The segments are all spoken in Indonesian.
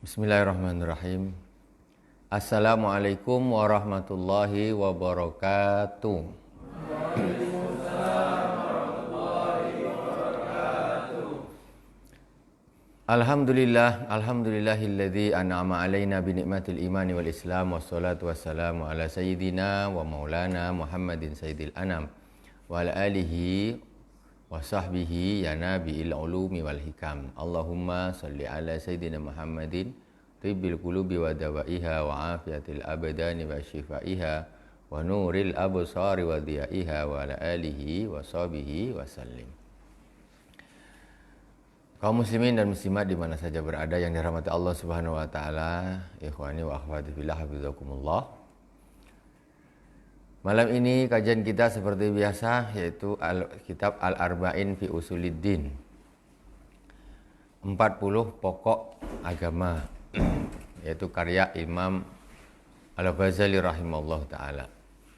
Bismillahirrahmanirrahim. Assalamualaikum warahmatullahi wabarakatuh. Alhamdulillahilladzi an'ama alaina bi ni'matil imani wal islam wassalatu wassalamu ala sayyidina wa maulana Muhammadin sayyidil anam wa ala alihi wa sahbihi ya nabiil ulumi wal hikam. Allahumma salli ala sayyidina Muhammadin tibbil qulubi wa dawaiha wa afiyatil abdani wa shifaiha wa nuril absari wa diyaiha wa ala alihi wa sahbihi wa sallim. Kaum muslimin dan muslimat di mana saja berada yang dirahmati Allah Subhanahu wa taala, ikhwani wa akhwati fillah, hafizakumullah. Malam ini kajian kita seperti biasa yaitu kitab Al-Arba'in fi Usuluddin. 40 pokok agama yaitu karya Imam Al-Ghazali rahimahullah taala.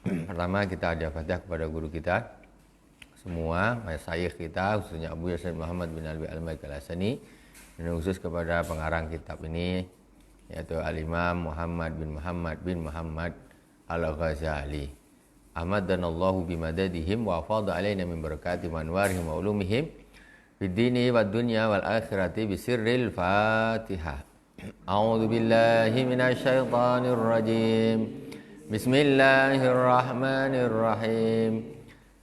Pertama kita ada Fatihah kepada guru kita semua, masyayikh kita khususnya Abu Yasin Muhammad bin Alwi Al-Maik Al-Hasani, dan khusus kepada pengarang kitab ini yaitu Al-Imam Muhammad bin Muhammad Al-Ghazali. Ahmadanallahu bimadadihim wa afadha alaina min barakati wa anwarihim wa ulumihim fid dini wad dunya wal akhirati bisirril Fatihah. A'udzu billahi minasy syaithanir rajim. Bismillahirrahmanirrahim.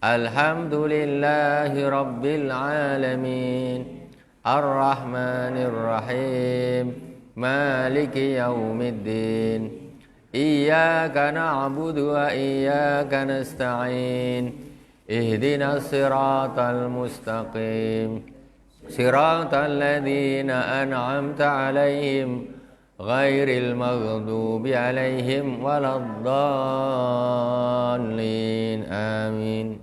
Alhamdulillahi rabbil alamin. Ar-Rahmanir Rahim. Maliki yaumiddin. Iyyaka na'budu wa iyyaka nasta'in. Ihdinas siratal mustaqim. Siratal ladzina an'amta 'alaihim ghairil maghdubi 'alaihim waladdallin. Amin.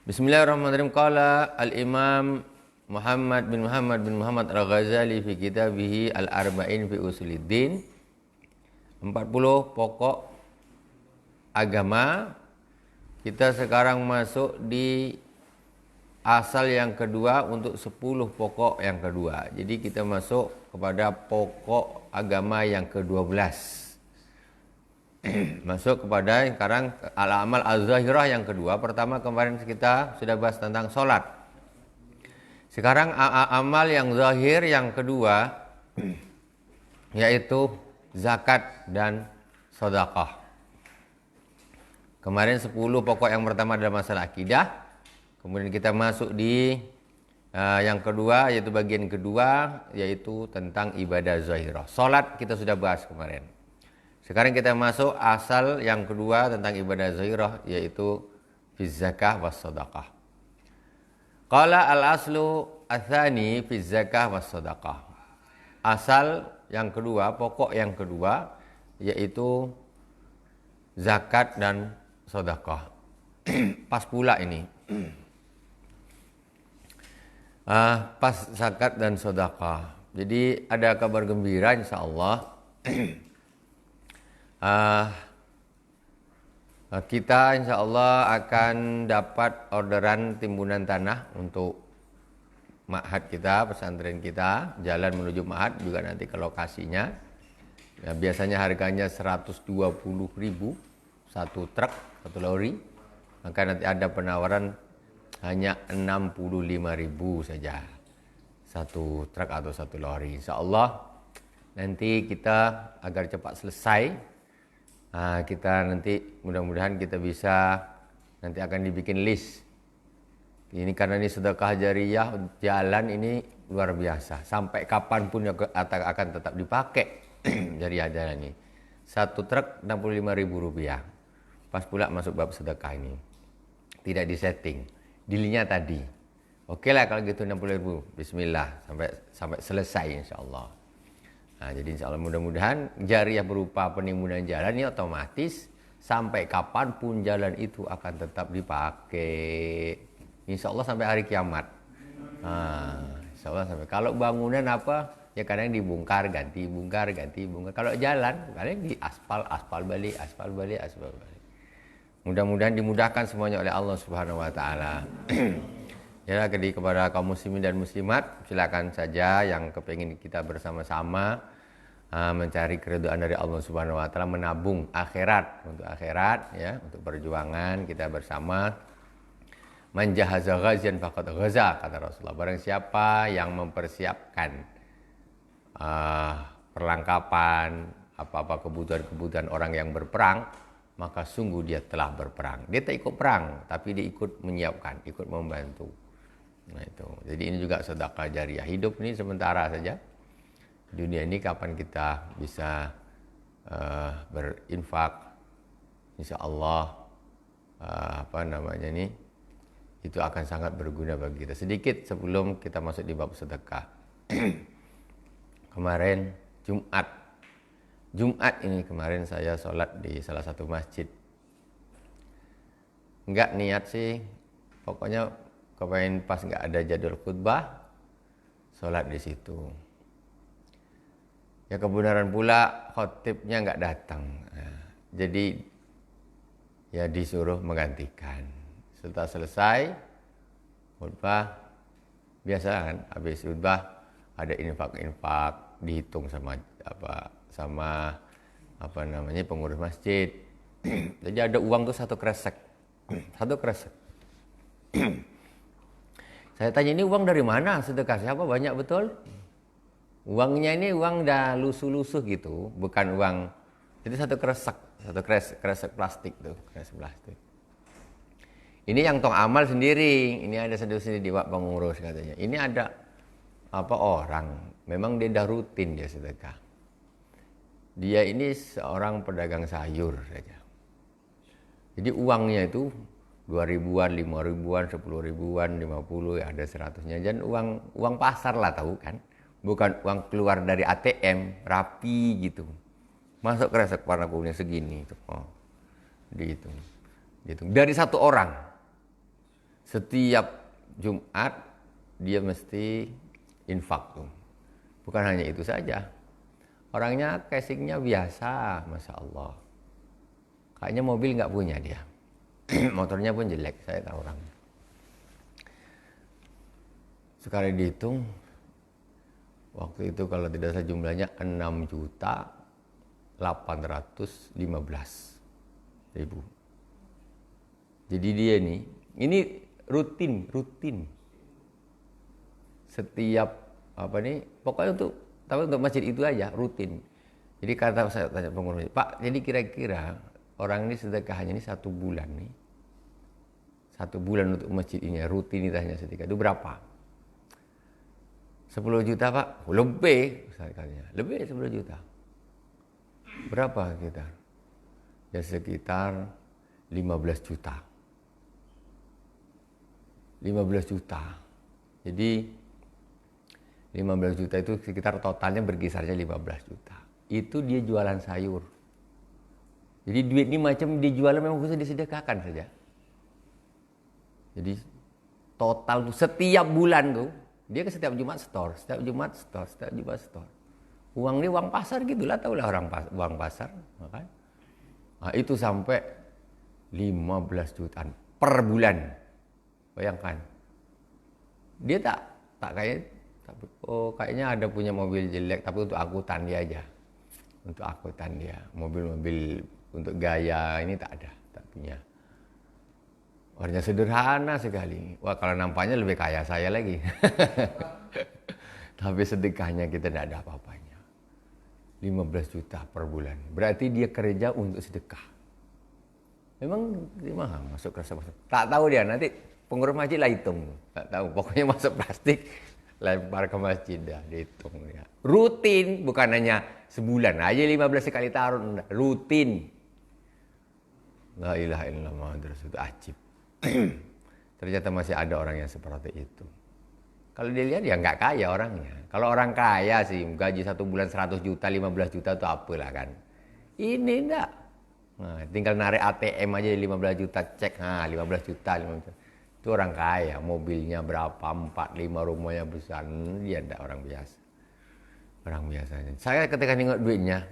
Bismillahirrahmanirrahim. Qala al-Imam Muhammad bin Muhammad Al-Ghazali fi kitabih Al-Arba'in fi Usuluddin. 40 pokok agama. Kita sekarang masuk di asal yang kedua untuk 10 pokok yang kedua. Jadi kita masuk kepada pokok agama yang ke-12. Masuk kepada sekarang al-amal az-zahirah yang kedua. Pertama kemarin kita sudah bahas tentang sholat. Sekarang amal yang zahir yang kedua yaitu zakat dan sedekah. Kemarin 10 pokok yang pertama adalah masalah akidah. Kemudian kita masuk di yang kedua yaitu bagian kedua yaitu tentang ibadah zahirah. Salat kita sudah bahas kemarin. Sekarang kita masuk asal yang kedua tentang ibadah zahirah yaitu fi zakah was sedekah. Qala al-aslu ats-tsani fi zakah was sedekah. Asal yang kedua, pokok yang kedua yaitu zakat dan sedekah. Pas pula ini. Pas zakat dan sedekah. Jadi ada kabar gembira insyaallah. Kita insyaallah akan dapat orderan timbunan tanah untuk ma'had kita, pesantren kita, jalan menuju ma'had juga nanti ke lokasinya. Ya, biasanya harganya 120.000 satu truk, satu lori. Maka nanti ada penawaran hanya 65.000 saja satu truk atau satu lori. Insyaallah nanti kita agar cepat selesai, kita nanti mudah-mudahan kita bisa nanti akan dibikin list. Ini karena ini sedekah jariyah, jalan ini luar biasa. Sampai kapanpun akan tetap dipakai jariyah jalan ini. Satu truk 65.000 rupiah. Pas pula masuk bab sedekah ini. Tidak disetting. Dealnya tadi. Oke lah kalau gitu 60.000. Bismillah. Sampai selesai insyaAllah. Nah, jadi insyaAllah mudah-mudahan jariyah berupa penimbunan jalan ini otomatis sampai kapanpun jalan itu akan tetap dipakai. Insya Allah sampai hari kiamat. Insya Allah sampai. Kalau bangunan apa ya kadang dibongkar ganti bongkar. Kalau jalan kadang di aspal balik. Mudah-mudahan dimudahkan semuanya oleh Allah Subhanahu Wa Taala. Ya, jadi kepada kaum muslimin dan muslimat, silakan saja yang kepingin kita bersama-sama mencari keridhaan dari Allah Subhanahu wa taala, menabung akhirat, untuk akhirat ya, untuk perjuangan kita bersama. Man jahaza ghazian faqad ghaza, kata Rasulullah. Barang siapa yang mempersiapkan perlengkapan apa-apa kebutuhan-kebutuhan orang yang berperang, maka sungguh dia telah berperang. Dia tak ikut perang, tapi dia ikut menyiapkan, ikut membantu. Nah itu. Jadi ini juga sedekah jariah. Hidup ini sementara saja. Dunia ini kapan kita bisa berinfak, insya Allah itu akan sangat berguna bagi kita. Sedikit sebelum kita masuk di bab sedekah. Kemarin Jumat ini kemarin saya sholat di salah satu masjid. Enggak niat sih, pokoknya kemarin pas enggak ada jadwal khutbah, sholat di situ. Ya kebenaran pula khotibnya enggak datang. Nah, jadi ya disuruh menggantikan. Setelah selesai khutbah, biasa kan, habis khutbah ada infak-infak, dihitung sama pengurus masjid. Jadi ada uang tuh satu kresek. Saya tanya, ini uang dari mana? Sedekah siapa? Banyak betul. Uangnya ini uang dah lusuh-lusuh gitu, bukan uang. Jadi satu kresek plastik tuh, kresek plastik. Ini yang tong amal sendiri. Ini ada sendiri di wak pengurus katanya. Ini ada orang, memang dia dah rutin dia sedekah. Dia ini seorang pedagang sayur saja. Jadi uangnya itu 2 ribuan, 5 ribuan, 10 ribuan, 50, ya ada 100-nya. Dan uang pasar lah, tahu kan. Bukan uang keluar dari ATM, rapi gitu. Masuk kresek warna kuning segini. Dihitung. Dari satu orang. Setiap Jumat dia mesti infak tuh. Bukan hanya itu saja. Orangnya casingnya biasa, Masya Allah. Kayaknya mobil nggak punya dia. Motornya pun jelek, saya tahu orang. Sekali dihitung, waktu itu kalau tidak salah jumlahnya 6.815.000. Jadi dia ini rutin. Setiap pokoknya untuk masjid itu aja rutin. Jadi kata saya tanya pengurus, Pak, jadi kira-kira orang ini sedekahnya ini 1 bulan nih. 1 bulan untuk masjid ini, rutinitasnya sedekah itu berapa? 10 juta, Pak? Lebih, misalnya. Lebih 10 juta. Berapa kita? Ya sekitar 15 juta. 15 juta. Jadi 15 juta itu sekitar totalnya berkisarnya 15 juta. Itu dia jualan sayur. Jadi duit ini macam dia jualan memang khusus disedekahkan saja. Jadi total tuh setiap bulan tuh dia ke setiap Jumat store. Uang ini uang pasar gitulah, tahulah uang pasar, kan? Nah, itu sampai 15 jutaan per bulan. Bayangkan. Dia tak kayaknya ada punya mobil jelek tapi untuk angkutan dia aja. Untuk angkutan dia. Mobil-mobil untuk gaya ini tak ada, tak punya. Orangnya sederhana sekali. Wah, kalau nampaknya lebih kaya saya lagi. Tapi sedekahnya kita tidak ada apa-apanya. 15 juta per bulan. Berarti dia kerja untuk sedekah. Memang gimana masuk ke masuk. Tak tahu dia, nanti pengurus masjid lah hitung. Tak tahu, pokoknya masuk plastik, lempar ke masjid dah, dihitung ya. Rutin, bukan hanya sebulan aja 15 sekali taruh, rutin. La ilaha illallah Muhammadur Rasulullah, ajib. Ternyata masih ada orang yang seperti itu. Kalau dilihat ya nggak kaya orangnya. Kalau orang kaya sih gaji 1 bulan 100 juta, 15 juta itu apalah kan. Ini enggak. Nah, tinggal narik ATM aja 15 juta cek. Nah, 15 juta. Itu orang kaya. Mobilnya berapa? 4, 5, rumahnya besar. Dia enggak orang biasa. Orang biasanya. Saya ketika nengok duitnya,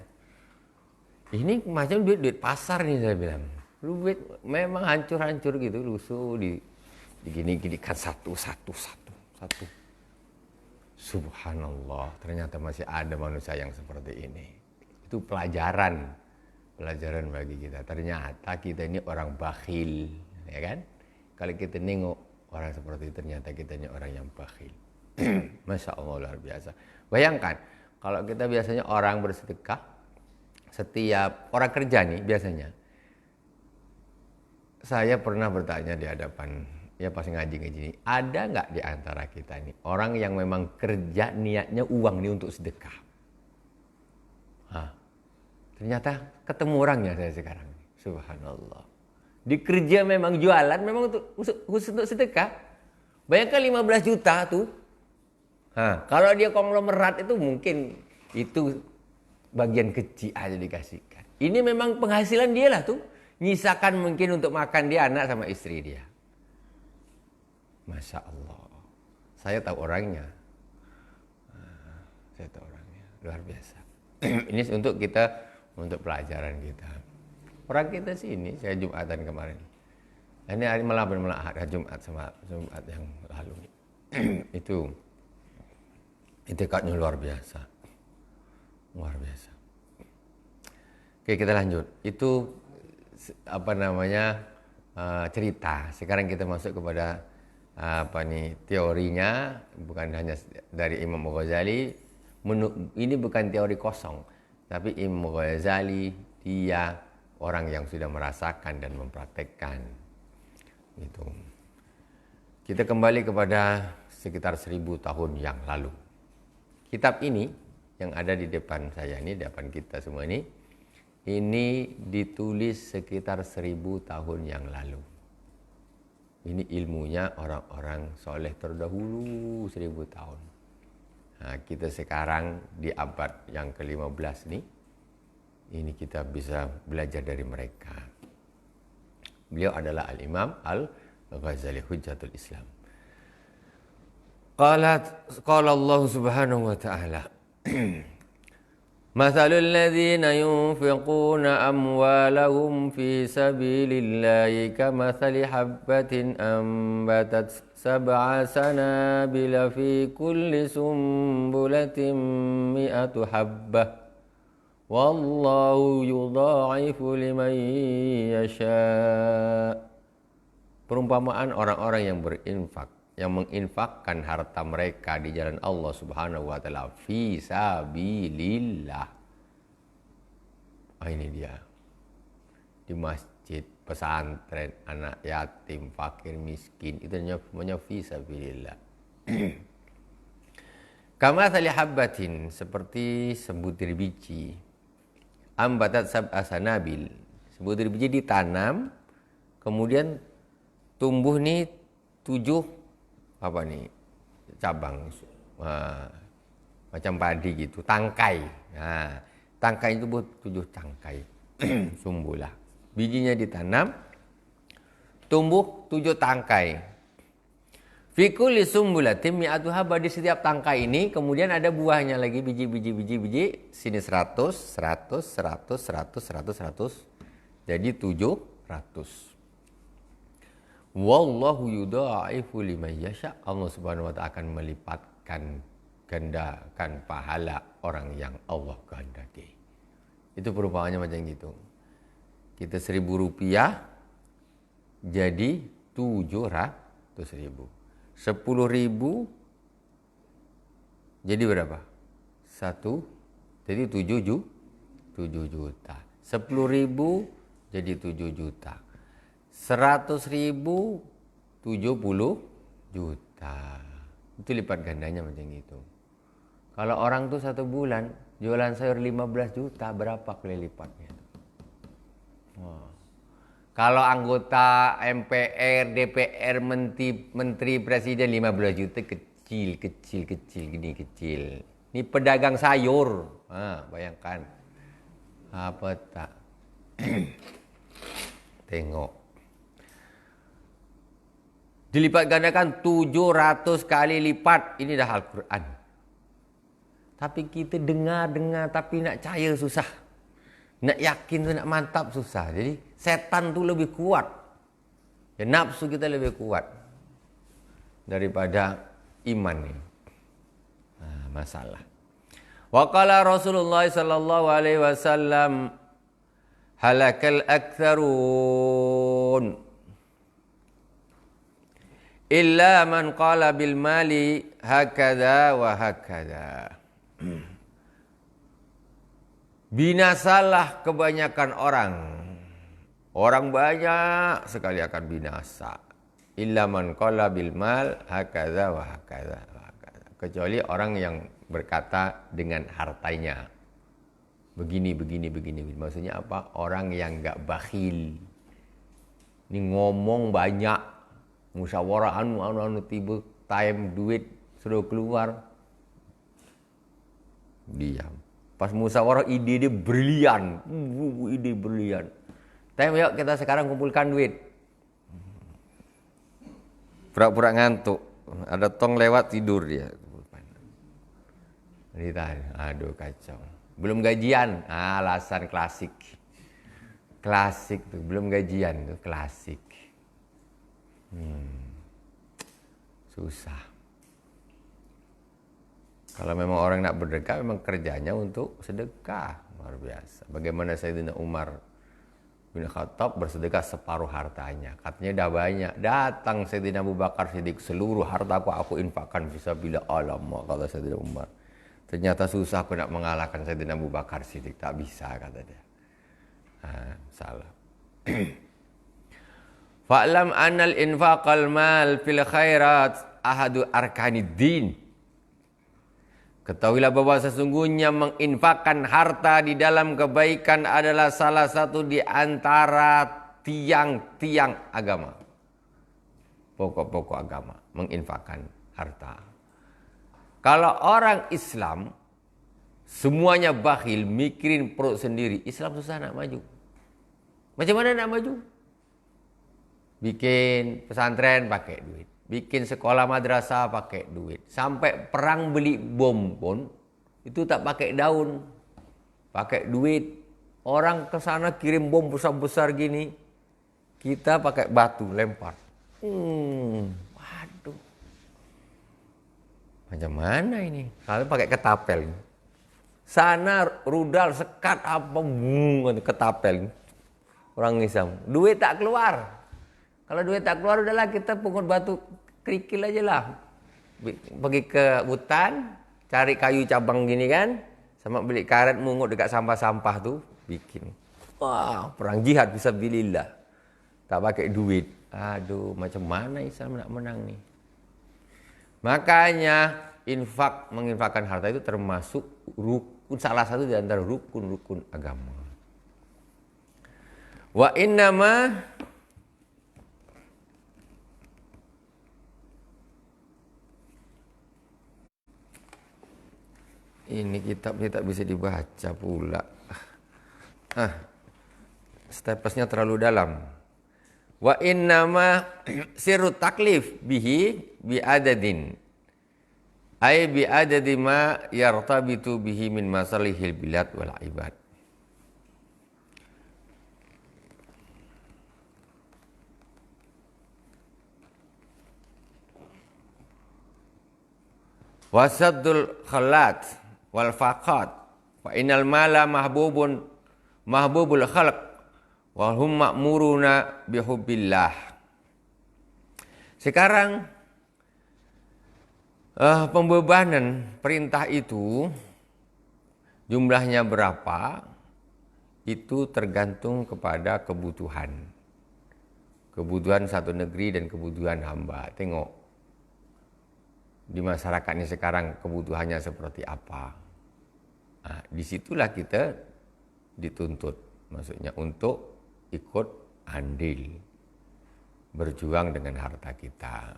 ini macam duit pasar nih saya bilang. Duit memang hancur-hancur gitu, lusuh Gini-gini kan satu. Subhanallah, ternyata masih ada manusia yang seperti ini. Itu pelajaran bagi kita. Ternyata kita ini orang bakhil, ya kan? Kalau kita nengok orang seperti itu, ternyata kita ini orang yang bakhil. Masya Allah, luar biasa. Bayangkan, kalau kita biasanya orang bersedekah, setiap orang kerja nih biasanya. Saya pernah bertanya di hadapan ya pas ngaji-ngaji ini, ada nggak di antara kita ini orang yang memang kerja niatnya uang ini untuk sedekah? Ternyata ketemu orangnya saya sekarang. Subhanallah. Di kerja memang jualan, memang khusus untuk sedekah. Bayangkan 15 juta tuh. Kalau dia konglomerat itu mungkin itu bagian kecil aja dikasihkan. Ini memang penghasilan dia lah tuh. Nyisakan mungkin untuk makan dia, anak sama istri dia. Masya Allah. Saya tahu orangnya. Luar biasa. Ini untuk kita, untuk pelajaran kita. Orang kita sini, saya Jumatan kemarin. Ini hari malam hari Jumat sama Jumat yang lalu. Itu itikadnya luar biasa. Luar biasa. Oke, kita lanjut. Itu cerita. Sekarang kita masuk kepada teorinya, bukan hanya dari Imam Ghazali. Ini bukan teori kosong, tapi Imam Ghazali dia orang yang sudah merasakan dan mempraktekkan. Gitu. Kita kembali kepada sekitar 1000 tahun yang lalu. Kitab ini yang ada di depan saya ini, depan kita semua ini ditulis sekitar 1000 tahun yang lalu. Ini ilmunya orang-orang soleh terdahulu 1000 tahun. Nah, kita sekarang di abad yang ke-15 nih, ini kita bisa belajar dari mereka. Beliau adalah Al-Imam Al-Ghazali, Hujjatul Islam. Qala Allah subhanahu wa ta'ala. Mathalul ladzina yunfiquna amwalahum fi sabilillahi kamathali habbatin ambatat sab'a sanabila fi kulli sumbulatin mi'atu habbah wallahu yudha'ifu liman yasha'. Perumpamaan orang-orang yang berinfak, yang menginfakkan harta mereka di jalan Allah Subhanahu wa taala fi sabilillah. Ini dia. Di masjid, pesantren, anak yatim, fakir, miskin, itu namanya fi sabilillah. Kama thali habbatin, seperti sebutir biji. Ambatat sab'a sanabil. Sebutir biji ditanam, kemudian tumbuh nih 7 cabang, macam padi gitu, tangkai. Nah, tangkai itu buat 7 tangkai sumbulah. Bijinya ditanam, tumbuh 7 tangkai. Fi kulli sumbulatin mi'atu habba, di setiap tangkai ini kemudian ada buahnya lagi, biji. Sini 100, 100, 100, 100, 100, 100. Jadi 700. Wallahu yudha'ifu liman yasha'. Allah Subhanahu wa ta'ala akan melipatkan gandakan pahala orang yang Allah kehendaki. Itu perumpamannya macam gitu. Kita 1.000 rupiah jadi 700.000. 10.000 jadi berapa? 1 jadi 7 juta. 10.000 jadi 7 juta. 100.000 70 juta. Itu lipat gandanya macam itu. Kalau orang tuh 1 bulan jualan sayur 15 juta, berapa kali lipatnya? Kalau anggota MPR, DPR, menteri presiden 15 juta, kecil, gini kecil. Ini pedagang sayur. Bayangkan. Apa tak? Tengok. Dilipat gandakan 700 kali lipat. Ini dah Al-Quran. Tapi kita dengar, tapi nak percaya susah. Nak yakin tu, nak mantap susah. Jadi setan tu lebih kuat. Ya, nafsu kita lebih kuat. daripada iman nih. Nah, masalah. Wa qala Rasulullah sallallahu alaihi wasallam halakal aktsarun illa man qala bil mali hakadha wa hakadha. Binasalah kebanyakan orang. Orang banyak sekali akan binasa. Illa man qala bil mal hakadha wa hakadha wa hakadha. Kecuali orang yang berkata dengan hartanya. Begini. Maksudnya apa? Orang yang enggak bakhil. Ini ngomong banyak. Musyawarah anu tiba time duit suruh keluar. Diam. Pas musyawarah ide dia brilian. Ide brilian. Time yuk kita sekarang kumpulkan duit. Pura-pura ngantuk. Ada tong lewat tidur dia. Aduh kacau. Belum gajian. Alasan klasik. Klasik tuh. Belum gajian tuh klasik. Susah. Kalau memang orang nak bersedekah, memang kerjanya untuk sedekah. Luar biasa. Bagaimana Sayyidina Umar bin Khattab bersedekah separuh hartanya. Katanya dah banyak. Datang Sayyidina Abu Bakar Siddiq, seluruh hartaku aku infakkan fisabilillah. Alamak, kata Sayyidina Umar. Ternyata susah aku nak mengalahkan Sayyidina Abu Bakar Siddiq. Tak bisa, kata dia. Salah. Fa'lam annal infaqal mal fil khairat ahadu arkaniddin. Ketahuilah bahwa sesungguhnya menginfakkan harta di dalam kebaikan adalah salah satu di antara tiang-tiang agama. Pokok-pokok agama, menginfakkan harta. Kalau orang Islam semuanya bakhil, mikirin perut sendiri, Islam susah nak maju. Macam mana nak maju? Bikin pesantren pakai duit. Bikin sekolah madrasah pakai duit. Sampai perang beli bom pun itu tak pakai daun. Pakai duit. Orang ke sana kirim bom besar-besar gini. Kita pakai batu lempar. Waduh. Macam mana ini? Kalau pakai ketapel. Sana rudal sekat apa ketapel. Orang Islam. Duit tak keluar. Kalau duit tak keluar, udahlah kita pungut batu kerikil aja lah. Pergi ke hutan, cari kayu cabang gini kan, sama beli karet mungut dekat sampah-sampah tuh, bikin. Wah, perang jihad fisabilillah. Tak pakai duit. Aduh, macam mana Islam nak menang nih? Makanya menginfakkan harta itu termasuk rukun, salah satu di antara rukun-rukun agama. Wa innama ini kitabnya tak bisa dibaca pula. Stepesnya terlalu dalam. Wa innama sirru taklif bihi bi adadin. Ay bi adadi ma yartabitu bihi min masalihil bilad wal ibad. Wasaddul khalat wal faqat fa innal mala mahbubul khalq wa hum ma'muruna bihubbillah. Sekarang pembebanan perintah itu jumlahnya berapa itu tergantung kepada kebutuhan satu negeri dan kebutuhan hamba. Tengok di masyarakat ini sekarang kebutuhannya seperti apa. Disitulah kita dituntut, maksudnya untuk ikut andil, berjuang dengan harta kita.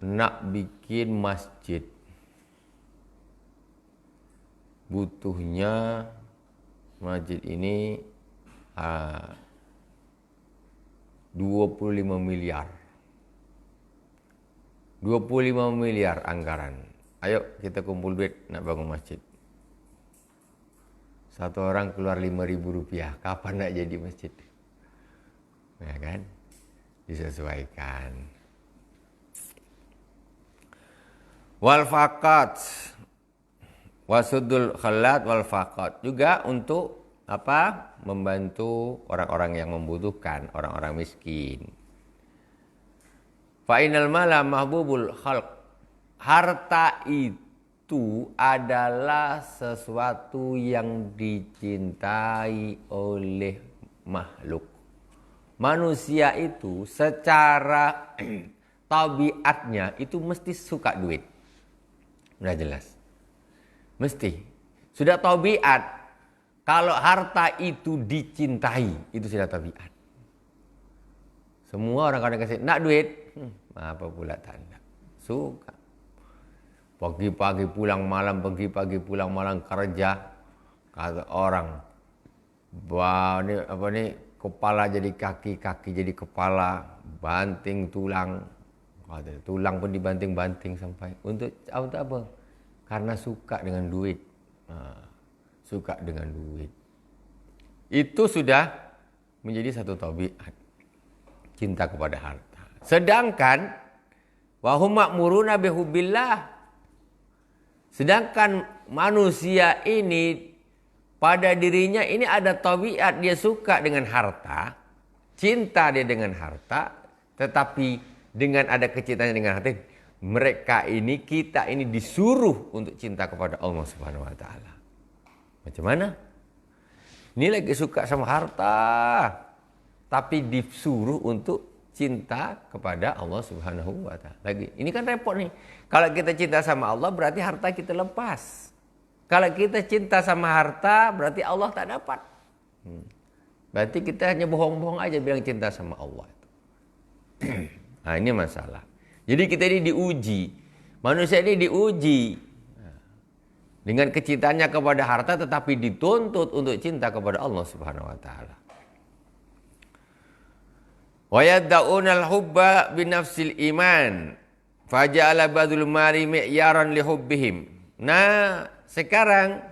Nak bikin masjid, butuhnya masjid ini 25 miliar. 25 miliar anggaran. Ayo kita kumpul duit nak bangun masjid. Satu orang keluar 5.000 rupiah. Kapan nak jadi masjid? Ya kan? Disesuaikan. Wal faqat wasudul khalat wal faqat, juga untuk apa? Membantu orang-orang yang membutuhkan, orang-orang miskin. Fa inal mala mahbubul khalq. Harta itu adalah sesuatu yang dicintai oleh makhluk. Manusia itu secara tabiatnya itu mesti suka duit. Udah jelas. Mesti. Sudah tabiat. Kalau harta itu dicintai, itu sudah tabiat. Semua orang kadang kasih, nak duit? Apa pula tanda? Suka. Pagi-pagi pulang malam, pagi-pagi pulang malam kerja. Kata orang, wah ini apa nih? Kepala jadi kaki, kaki jadi kepala, banting tulang. Tulang pun dibanting-banting sampai. Untuk apa? Karena suka dengan duit. Suka dengan duit. Itu sudah menjadi satu tabiat. Cinta kepada harta. Sedangkan wahum ma'muruna bihubbillah. Sedangkan manusia ini pada dirinya ini ada tabiat, dia suka dengan harta, cinta dia dengan harta, tetapi dengan ada kecintaannya dengan harta, mereka ini, kita ini disuruh untuk cinta kepada Allah Subhanahu wa taala. Macam mana? Ini lagi suka sama harta, tapi disuruh untuk cinta kepada Allah Subhanahu wa taala. Lagi, ini kan repot nih. Kalau kita cinta sama Allah berarti harta kita lepas. Kalau kita cinta sama harta, berarti Allah tak dapat. Berarti kita hanya bohong-bohong aja bilang cinta sama Allah. Nah, ini masalah. Jadi kita ini diuji. Manusia ini diuji. Dengan kecintaannya kepada harta, tetapi dituntut untuk cinta kepada Allah Subhanahu wa taala. Wa yad'unal hubba binafsil iman. Faja'ala badzul mari mi'yaran li hubbihim. Nah, sekarang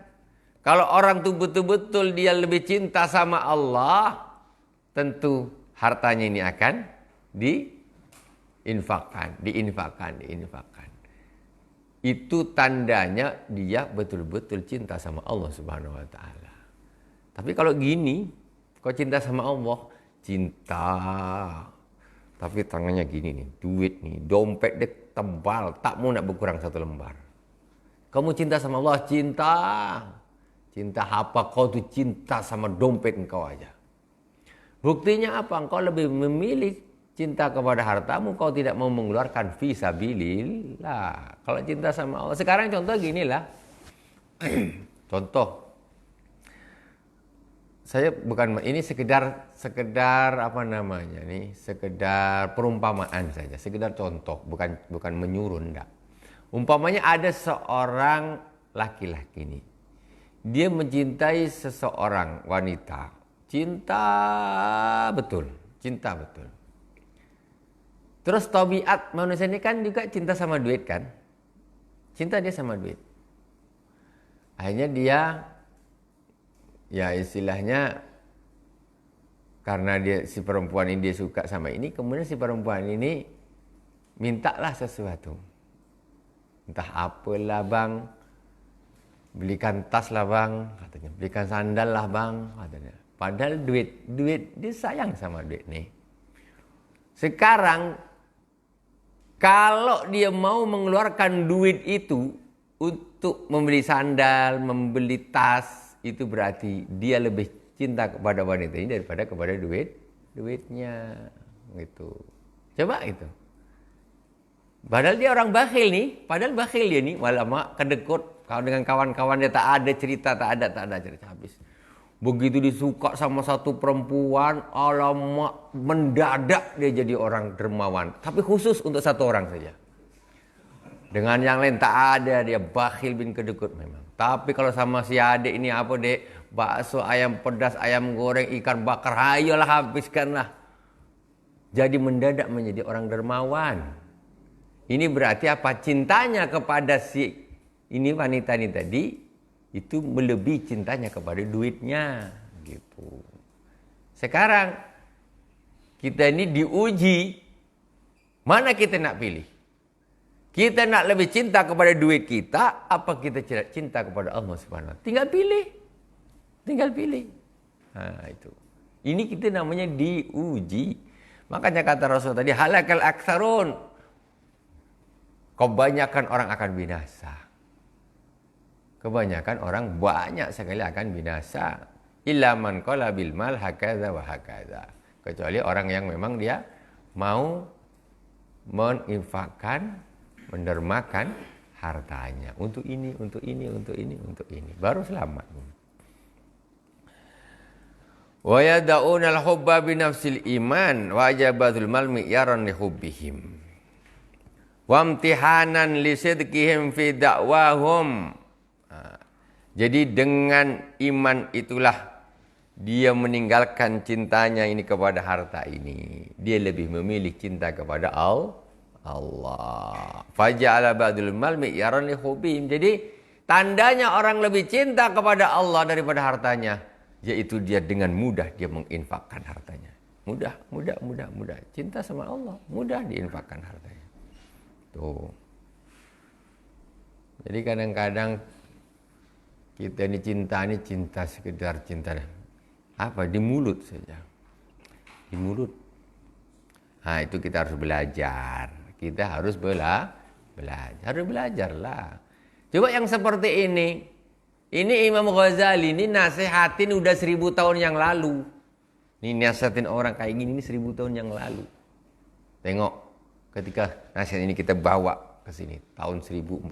kalau orang tuh betul-betul dia lebih cinta sama Allah, tentu hartanya ini akan diinfakkan. Itu tandanya dia betul-betul cinta sama Allah Subhanahu wa taala. Tapi kalau gini, kau cinta sama Allah, cinta. Tapi tangannya gini nih, duit nih, dompet dia tebal, tak mau nak berkurang satu lembar. Kamu cinta sama Allah, cinta. Cinta apa? Kau tuh cinta sama dompet engkau aja. Buktinya apa? Engkau lebih memilih cinta kepada hartamu, kau tidak mau mengeluarkan fi sabilillah. Kalau cinta sama Allah. Sekarang contoh gini lah. Contoh. Saya bukan, ini sekedar apa namanya nih, sekedar perumpamaan saja, sekedar contoh, bukan menyuruh, enggak. Umpamanya ada seorang laki-laki nih, dia mencintai seseorang wanita, cinta betul. Terus tabiat manusia ini kan juga cinta sama duit kan, cinta dia sama duit. Akhirnya dia, ya istilahnya karena si perempuan ini dia suka sama ini, kemudian si perempuan ini mintalah sesuatu. Entah apalah bang, belikan tas lah bang, katanya, belikan sandal lah bang, katanya. Padahal duit dia sayang sama duit nih. Sekarang kalau dia mau mengeluarkan duit itu untuk membeli sandal, membeli tas, itu berarti dia lebih cinta kepada wanita ini daripada kepada duitnya gitu. Coba itu. Padahal dia orang bakhil nih, padahal bakhil dia nih, walama kedekut kalau dengan kawan-kawan dia tak ada cerita, tak ada cerita habis. Begitu disuka sama satu perempuan, alamak mendadak dia jadi orang dermawan, tapi khusus untuk satu orang saja. Dengan yang lain tak ada, dia bakhil bin kedekut memang. Tapi kalau sama si adik ini apa dek? Bakso, ayam pedas, ayam goreng, ikan bakar, ayolah habiskanlah. Jadi mendadak menjadi orang dermawan. Ini berarti apa? Cintanya kepada si ini wanita ini tadi itu melebihi cintanya kepada duitnya gitu. Sekarang kita ini diuji, mana kita nak pilih? Kita nak lebih cinta kepada duit kita, apa kita cinta kepada Allah Subhanahu wa taala? Tinggal pilih. Tinggal pilih. Itu. Ini kita namanya diuji. Makanya kata Rasul tadi, halakal aktsarun. Kebanyakan orang akan binasa. Kebanyakan orang banyak sekali akan binasa. Illa man qala bil mal hakadza wa hakadza. Kecuali orang yang memang dia mau meninfakkan, mendermakan hartanya untuk ini, untuk ini, untuk ini, untuk ini, baru selamat. Wa yad'una al-hubba bi nafsil iman wa ajabatul mal mi'yaran li hubbihim wa imtihanan li sidqihim fi da'wahum. Jadi dengan iman itulah dia meninggalkan cintanya ini kepada harta ini. Dia lebih memilih cinta kepada Allah. Faja'ala ba'dul mal mi'yaran li hubbihim. Jadi tandanya orang lebih cinta kepada Allah daripada hartanya, yaitu dia dengan mudah dia menginfakkan hartanya. Mudah. Cinta sama Allah, mudah diinfakkan hartanya. Tuh. Jadi kadang-kadang kita ini cinta sekedar cinta apa? Di mulut saja. Di mulut. Nah, itu kita harus belajar. Kita harus belajar. Harus belajarlah. Coba yang seperti ini. Ini Imam Ghazali ini nasihatin udah 1000 tahun yang lalu. Ini nasihatin orang kayak gini ini 1000 tahun yang lalu. Tengok ketika nasihat ini kita bawa ke sini tahun 1441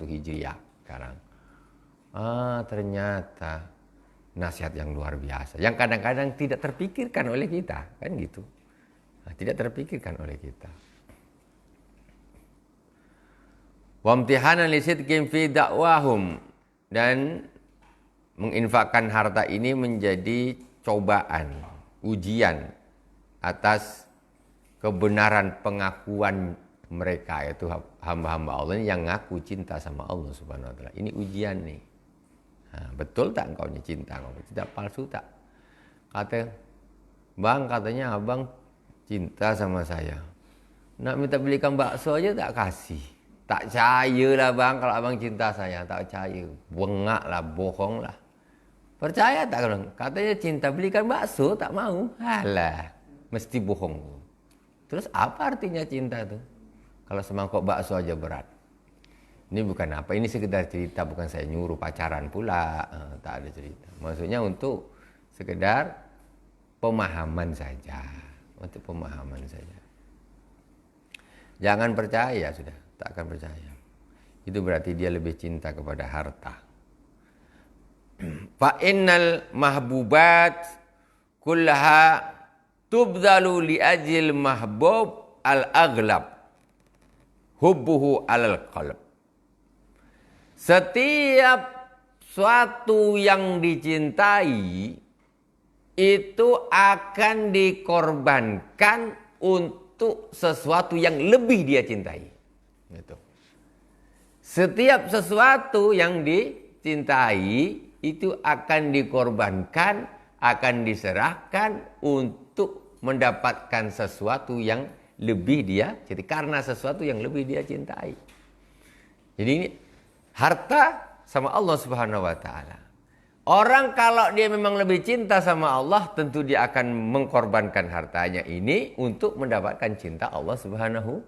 Hijriah sekarang. Ternyata nasihat yang luar biasa. Yang kadang-kadang tidak terpikirkan oleh kita, kan gitu. Tidak terpikirkan oleh kita. Wamtihanan lisidqim fi da'wahum, dan menginfakkan harta ini menjadi cobaan, ujian atas kebenaran pengakuan mereka, yaitu hamba-hamba Allah yang ngaku cinta sama Allah Subhanahu wa taala. Ini ujian nih. Betul tak engkau ini cinta, engkau tidak palsu tak? Bang, katanya abang cinta sama saya. Nak minta belikan bakso aja tak kasih. Tak percaya lah bang kalau abang cinta saya. Tak percaya. Bengak lah, bohong lah. Percaya tak kalau katanya cinta belikan bakso tak mau. Alah, mesti bohong. Terus apa artinya cinta tuh? Kalau semangkok bakso aja berat. Ini bukan apa, ini sekedar cerita, bukan saya nyuruh pacaran pula. Tak ada cerita. Maksudnya untuk sekedar pemahaman saja. Untuk pemahaman saja. Jangan percaya sudah, tak akan percaya. Itu berarti dia lebih cinta kepada harta. Fa innal mahbubat kullaha tubdalu li ajil mahbub al-aghlab hubbuhu alal qalb. Setiap suatu yang dicintai itu akan dikorbankan untuk sesuatu yang lebih dia cintai. Gitu. Setiap sesuatu yang dicintai itu akan dikorbankan, akan diserahkan untuk mendapatkan sesuatu yang lebih dia cintai. Karena sesuatu yang lebih dia cintai. Jadi ini harta sama Allah Subhanahu wa taala. Orang kalau dia memang lebih cinta sama Allah, tentu dia akan mengkorbankan hartanya ini untuk mendapatkan cinta Allah Subhanahu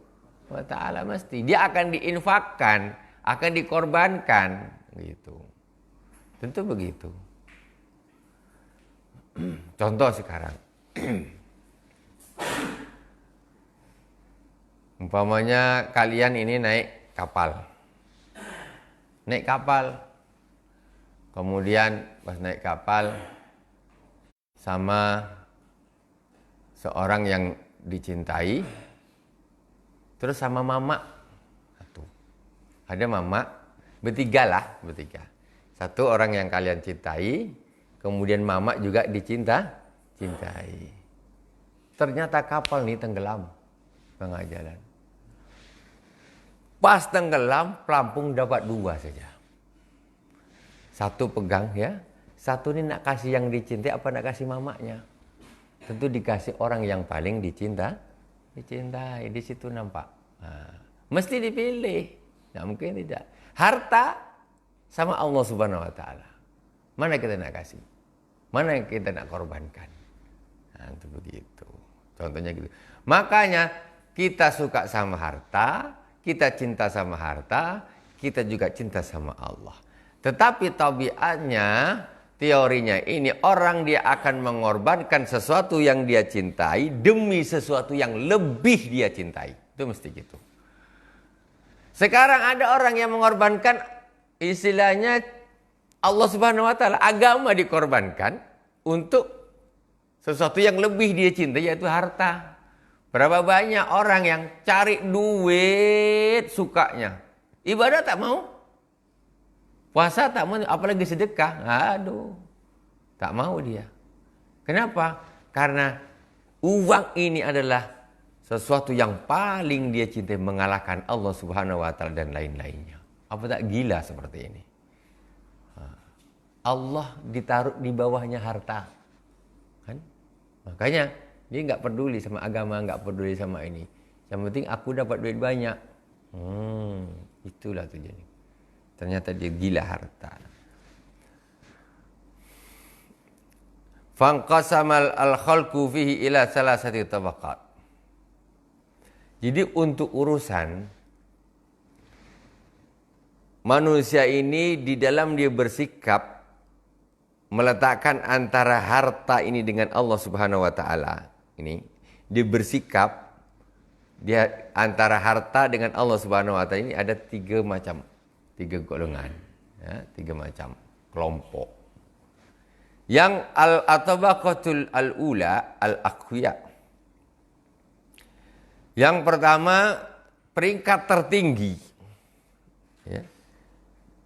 wa taala mesti. Dia akan diinfakkan, akan dikorbankan gitu. Tentu begitu. Contoh sekarang. Umpamanya kalian ini naik kapal. Naik kapal. Kemudian pas naik kapal sama seorang yang dicintai, terus sama mama. Ada mama, bertiga. Satu orang yang kalian cintai, kemudian mama juga cintai. Ternyata kapal ini tenggelam tengah jalan. Pas tenggelam, pelampung dapat 2 saja. Satu pegang ya, satu ini nak kasih yang dicintai apa nak kasih mamanya? Tentu dikasih orang yang paling dicintai. Di situ nampak. Mesti dipilih. Nggak mungkin tidak. Harta sama Allah Subhanahu wa taala. Mana kita nak kasih? Mana yang kita nak korbankan? Nah, itu begitu. Contohnya gitu. Makanya kita suka sama harta, kita cinta sama harta, kita juga cinta sama Allah. Tetapi tabiatnya, teorinya ini orang dia akan mengorbankan sesuatu yang dia cintai demi sesuatu yang lebih dia cintai. Itu mesti gitu. Sekarang ada orang yang mengorbankan istilahnya Allah Subhanahu wa taala, agama dikorbankan untuk sesuatu yang lebih dia cintai, yaitu harta. Berapa banyak orang yang cari duit sukanya. Ibadah tak mau. Puasa tak mau, apalagi sedekah. Aduh. Tak mau dia. Kenapa? Karena uang ini adalah sesuatu yang paling dia cintai, mengalahkan Allah Subhanahu wa taala dan lain-lainnya. Apa tak gila seperti ini? Allah ditaruh di bawahnya harta. Kan? Makanya dia nggak peduli sama agama, nggak peduli sama ini. Yang penting aku dapat duit banyak. Itulah tujuannya. Ternyata dia gila harta. Fanqasamal al-khalqu fihi ila salasati tabaqat. Jadi untuk urusan manusia ini di dalam dia bersikap meletakkan antara harta ini dengan Allah Subhanahu wa taala. Ini dia bersikap dia antara harta dengan Allah Subhanahu wa taala ini ada tiga golongan, ya, 3 macam kelompok. Yang al-atabaqatul al-ula al-aqwiya. Yang pertama peringkat tertinggi, ya,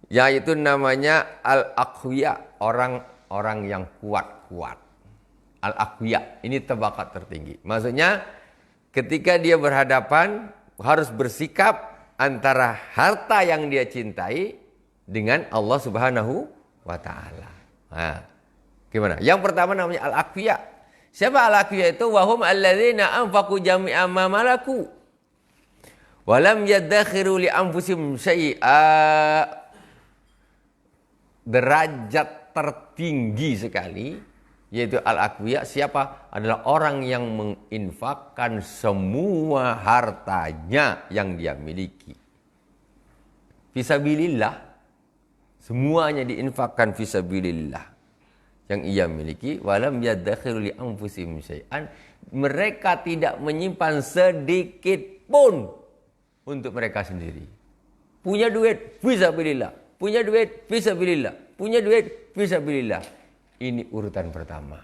yaitu namanya al-aqwiya, orang yang kuat. Al-aqwiya ini tabaqat tertinggi. Maksudnya ketika dia berhadapan harus bersikap antara harta yang dia cintai dengan Allah Subhanahu wa taala. Nah, gimana? Yang pertama namanya al-aqwiya. Siapa al-aqwiya itu? Wahum alladzina anfaqu jami'a ma malaku wa lam yadakhiru li anfusihim syai'a. Derajat tertinggi sekali, yaitu al-aqwiya. Siapa? Adalah orang yang menginfakkan semua hartanya yang dia miliki. Fisabilillah. Semuanya diinfakkan fisabilillah yang ia miliki. Walam yadakhiru li anfusihim syai'an. Mereka tidak menyimpan sedikit pun untuk mereka sendiri. Punya duit fisabilillah. Punya duit fisabilillah. Punya duit fisabilillah. Ini urutan pertama.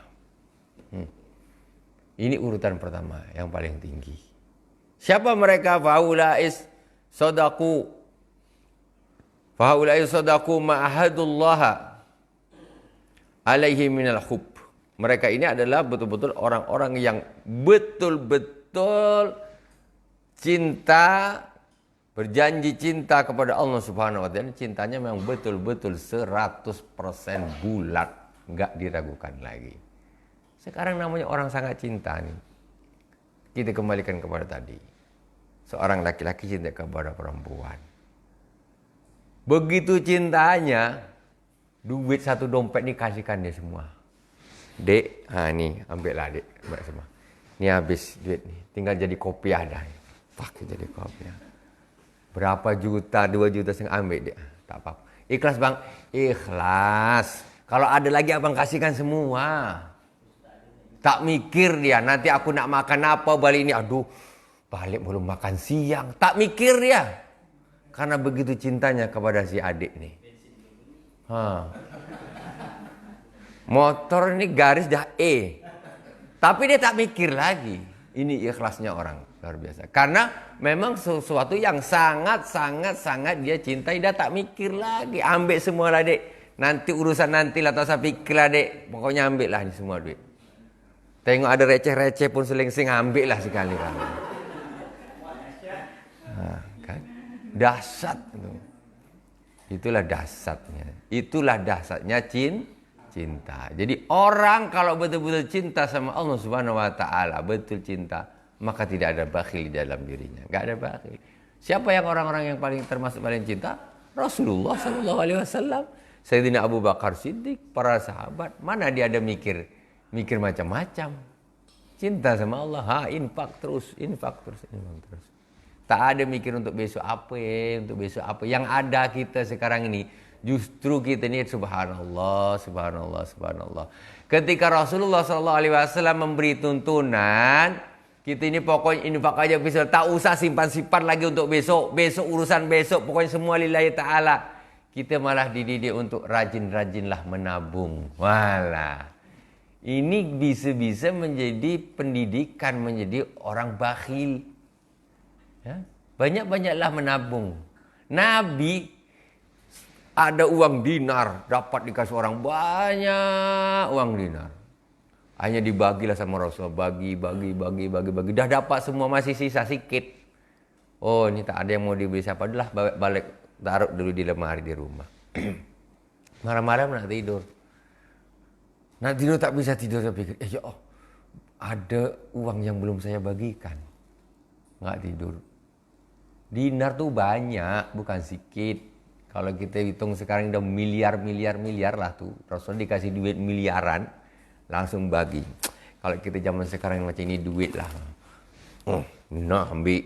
Ini urutan pertama yang paling tinggi. Siapa mereka? Faulais sadaku. Faulais sadaku ma'ahadullah alaihi minal hub. Mereka ini adalah betul-betul orang-orang yang betul-betul cinta, berjanji cinta kepada Allah Subhanahu wa taala. Cintanya memang betul-betul 100% bulat, enggak diragukan lagi. Sekarang namanya orang sangat cinta nih. Kita kembalikan kepada tadi. Seorang laki-laki cinta kepada perempuan. Begitu cintanya, duit 1 dompet nih kasihkan dia semua. Dek, nih ambillah dek, semua. Ini habis duit nih, tinggal jadi kopiah dah. Pakai jadi kopiah. Berapa juta, 2 juta saya ambil dia. Tak apa-apa. Ikhlas bang? Ikhlas. Kalau ada lagi abang kasihkan semua. Tak mikir dia, nanti aku nak makan apa balik ini. Aduh, balik belum makan siang. Tak mikir dia. Karena begitu cintanya kepada si adik nih. Motor ini garis dah E. Tapi dia tak mikir lagi. Ini ikhlasnya orang luar biasa. Karena memang sesuatu yang sangat dia cintai. Dia tak mikir lagi. Ambil semua lah dek. Nanti urusan nanti lah. Tak usah pikir lah dek. Pokoknya ambil lah ini semua duit. Tengok ada receh-receh pun seling-seling. Ambil lah sekali kan. Kan? Dahsyat. Itulah dahsyatnya. Itulah dahsyatnya cinta. Jadi orang kalau betul-betul cinta sama Allah Subhanahu wa taala, betul cinta, maka tidak ada bakhil di dalam dirinya. Enggak ada bakhil. Siapa yang orang-orang yang paling termasuk paling cinta? Rasulullah Sallallahu Alaihi Wasallam, Sayyidina Abu Bakar Siddiq, para sahabat. Mana dia ada mikir macam-macam. Cinta sama Allah, infak terus, infak terus. Tak ada mikir untuk besok apa ya, untuk besok apa. Yang ada kita sekarang ini, justru kita ini subhanallah, subhanallah, subhanallah. Ketika Rasulullah SAW memberi tuntunan, kita ini pokoknya infak aja besok. Tak usah simpan-simpan lagi untuk besok. Besok urusan besok, pokoknya semua lillahi ta'ala. Kita malah dididik untuk rajin-rajinlah menabung. Walah. Ini bisa-bisa menjadi pendidikan, menjadi orang bakhil. Ya? Banyak-banyaklah menabung. Nabi ada uang dinar, dapat dikasih orang banyak uang dinar. Hanya dibagilah sama Rasulullah, bagi. Dah dapat semua, masih sisa sedikit. Oh, ini tak ada yang mau dibeli siapa, adalah balik taruh dulu di lemari di rumah. Malam-malam nak tidur. Nak tidur tak bisa tidur, saya pikir, ya Allah, ada uang yang belum saya bagikan. Nggak tidur. Dinar tuh banyak, bukan sedikit. Kalau kita hitung sekarang udah miliar lah tuh. Rasul dikasih duit miliaran, langsung bagi. Kalau kita zaman sekarang macam ini duit lah. Nah, ambil.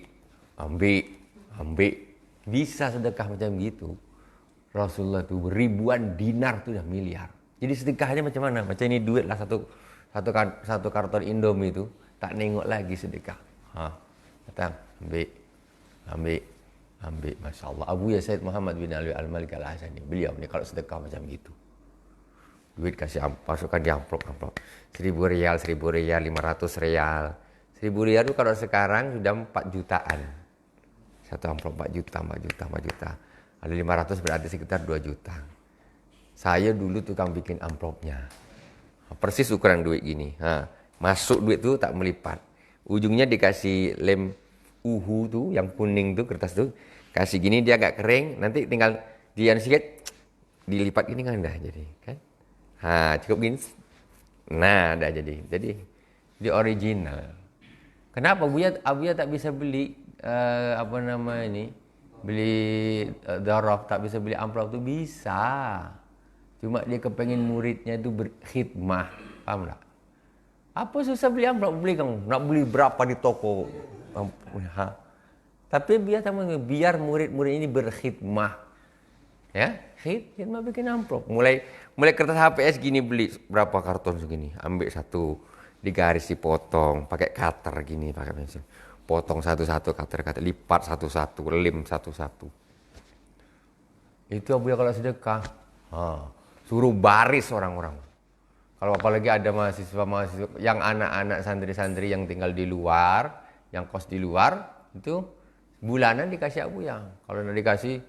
Bisa sedekah macam gitu. Rasulullah tuh ribuan dinar tuh udah miliar. Jadi sedekahnya macam mana? Macam ini duit lah satu karton Indomie itu, tak nengok lagi sedekah. Datang, ambil. Masya Allah. Abu Ya Said Muhammad bin Ali Al-Malik Al-Hasani. Beliau ni kalau sedekah macam gitu. Duit kasih masukkan di amplop. 1.000 rial, 500 rial. 1.000 rial itu kalau sekarang sudah 4 jutaan. Satu amplop 4 juta. Ada 500 berarti sekitar 2 juta. Saya dulu tukang bikin amplopnya. Persis ukuran duit gini. Masuk duit tu tak melipat. Ujungnya dikasih lem uhu tu, yang kuning tu, kertas tu. Kasih gini, dia agak kering. Nanti tinggal dian sikit, dilipat gini kan dah jadi. Kan? Cukup gini. Nah, dah jadi. Jadi, dia original. Kenapa Abuya tak bisa beli beli darab, tak bisa beli amplop tu? Bisa. Cuma dia kepengen muridnya itu berkhidmah. Faham tak? Apa susah beli amplop? Beli kamu. Nak beli berapa di toko? Tapi biar murid-murid ini berkhidmah. Ya, khidmah bikin amplop. Mulai kertas HPS gini, beli berapa karton segini, ambil satu, digaris, dipotong, pakai cutter gini, pakai pensil. Potong satu-satu, cutter, lipat satu-satu, lem satu-satu. Itu Abu Ya kalau sedekah. Suruh baris orang-orang. Kalau apalagi ada mahasiswa yang anak-anak santri-santri yang tinggal di luar, yang kos di luar, itu bulanan dikasih Abu Ya. Kalau nak dikasih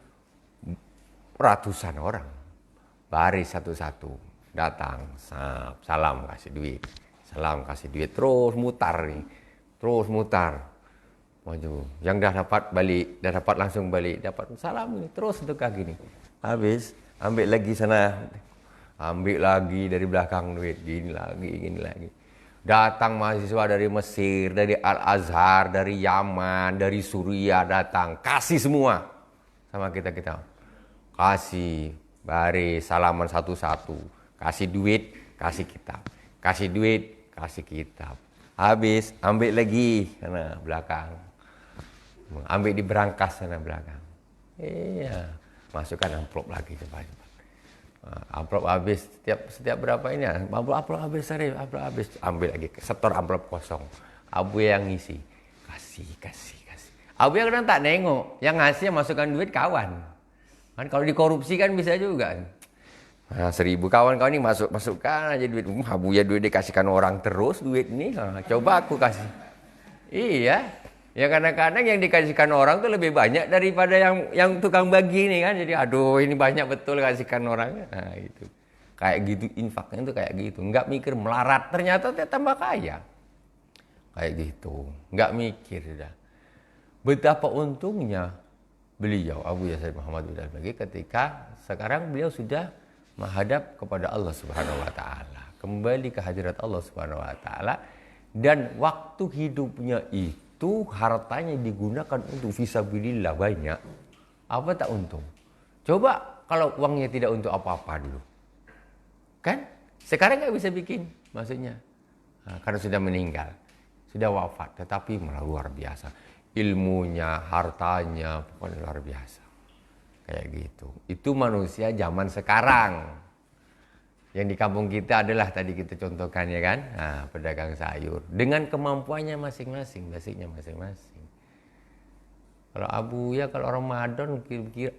ratusan orang, baris satu-satu, datang, salam kasih duit, terus mutar nih, maju. Yang dah dapat langsung balik, dapat salam nih, terus sedekah gini, habis ambil lagi sana, ambil lagi dari belakang duit, gini lagi. Datang mahasiswa dari Mesir, dari Al-Azhar, dari Yaman, dari Suriah datang. Kasih semua sama kita. Kasih, baris, salaman satu-satu. Kasih duit, kasih kitab. Kasih duit, kasih kitab. Habis, ambil lagi sana belakang. Ambil di berangkas sana belakang. Iya, masukkan amplop lagi cepat. Amplop habis setiap berapa ini ya? Amplop habis, ambil lagi, setor amplop kosong. Abu yang ngisi, kasih. Abu yang kadang tak nengok, yang ngasih masukkan duit kawan. Kan kalau dikorupsi kan bisa juga. 1.000 kawan-kawan ini masukkan aja duit. Abu ya duit dikasihkan orang terus duit ini. Coba aku kasih. Iya. Ya kadang-kadang yang dikasihkan orang tuh lebih banyak daripada yang tukang bagi nih kan. Jadi aduh ini banyak betul kasihkan orang. Nah itu. Kayak gitu infaknya tuh kayak gitu. Enggak mikir melarat, ternyata dia tambah kaya. Kayak gitu. Enggak mikir sudah. Betapa untungnya beliau Abu Ya Said Muhammad bin Al-Bagi ketika sekarang beliau sudah menghadap kepada Allah Subhanahu wa taala. Kembali ke hadirat Allah Subhanahu wa taala dan waktu hidupnya itu itu hartanya digunakan untuk fisabilillah banyak, apa tak untung? Coba kalau uangnya tidak untuk apa-apa dulu. Kan? Sekarang nggak bisa bikin, maksudnya. Karena sudah meninggal, sudah wafat, tetapi malah luar biasa. Ilmunya, hartanya, pokoknya luar biasa. Kayak gitu. Itu manusia zaman sekarang. Yang di kampung kita adalah tadi kita contohkan ya kan, pedagang sayur. Dengan kemampuannya masing-masing, basicnya masing-masing. Kalau Abu ya kalau Ramadan kira-kira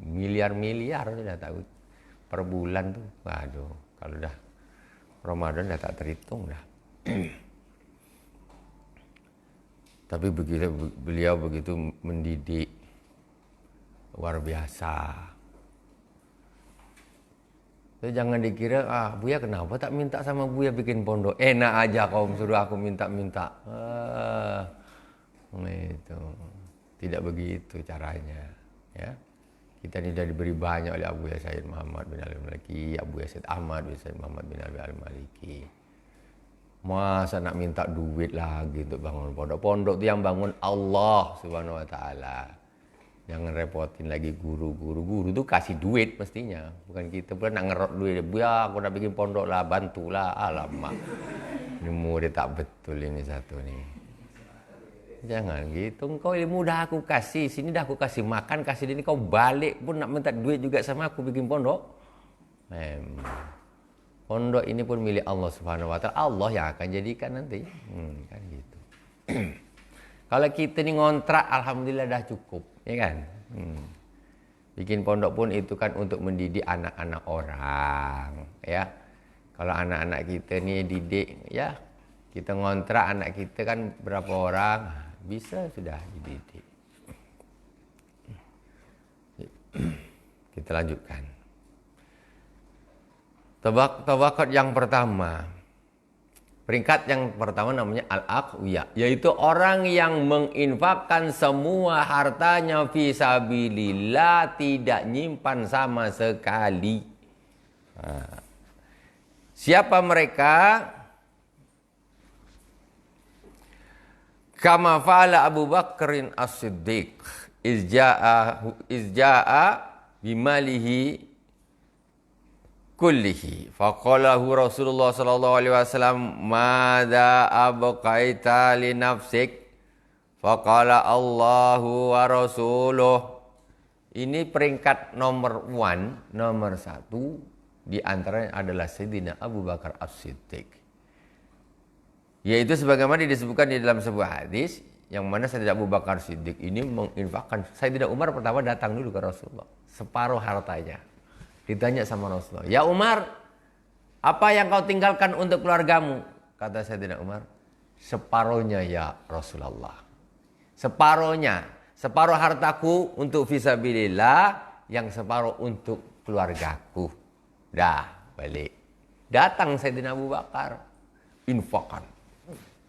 miliar-miliar sudah tahu per bulan tuh. Waduh, kalau udah Ramadan udah tak terhitung dah. Tapi beliau begitu mendidik, luar biasa. So, jangan dikira, Buya kenapa tak minta sama Buya bikin pondok? Enak aja kau suruh aku minta-minta. Itu. Tidak begitu caranya. Ya. Kita ini sudah diberi banyak oleh Abu Ya Sayyid Muhammad bin Al-Maliki, Abu Ya Sayyid Ahmad bin Sayyid Muhammad bin Al-Maliki. Masa nak minta duit lagi untuk bangun pondok? Pondok itu yang bangun Allah Subhanahu Wa Taala. Jangan repotin lagi guru-guru. Guru tuh kasih duit mestinya. Bukan kita pula nak ngerot duit. Ya aku nak bikin pondok lah, bantulah. Alamak. Ilmu dia tak betul ini satu nih. Jangan gitu. Engkau ilmu dah aku kasih. Sini dah aku kasih makan, kasih ini. Kau balik pun nak minta duit juga sama aku bikin pondok. Pondok ini pun milik Allah Subhanahu Wa Taala. Allah yang akan jadikan nanti. Kan gitu. Kalau kita ni ngontrak, alhamdulillah dah cukup. Ya kan? Bikin pondok pun itu kan untuk mendidik anak-anak orang, ya. Kalau anak-anak kita ni didik, ya, kita ngontrak anak kita kan berapa orang, bisa sudah dididik. Kita lanjutkan. Tabakat yang pertama. Peringkat yang pertama namanya al-aqwiya, yaitu orang yang menginfakkan semua hartanya fisabilillah, tidak nyimpan sama sekali. Siapa mereka? Kama fa'ala Abu Bakrin As-Siddiq izja'a bimalihi kullihi faqalahu Rasulullah sallallahu alaihi wasallam madza abqaita li nafsik faqala Allahu wa rasuluh. Ini peringkat nomor 1 di antaranya adalah Sayyidina Abu Bakar As-Siddiq, yaitu sebagaimana disebutkan di dalam sebuah hadis yang mana Sayyidina Abu Bakar As-Siddiq ini menginfakkan. Sayyidina Umar pertama datang dulu ke Rasulullah, separuh hartanya. Ditanya sama Rasulullah, ya Umar, apa yang kau tinggalkan untuk keluargamu? Kata Sayyidina Umar, separuhnya ya Rasulullah. Separuhnya, separuh hartaku untuk fisabilillah, yang separuh untuk keluargaku. Dah, balik. Datang Sayyidina Abu Bakar, infakan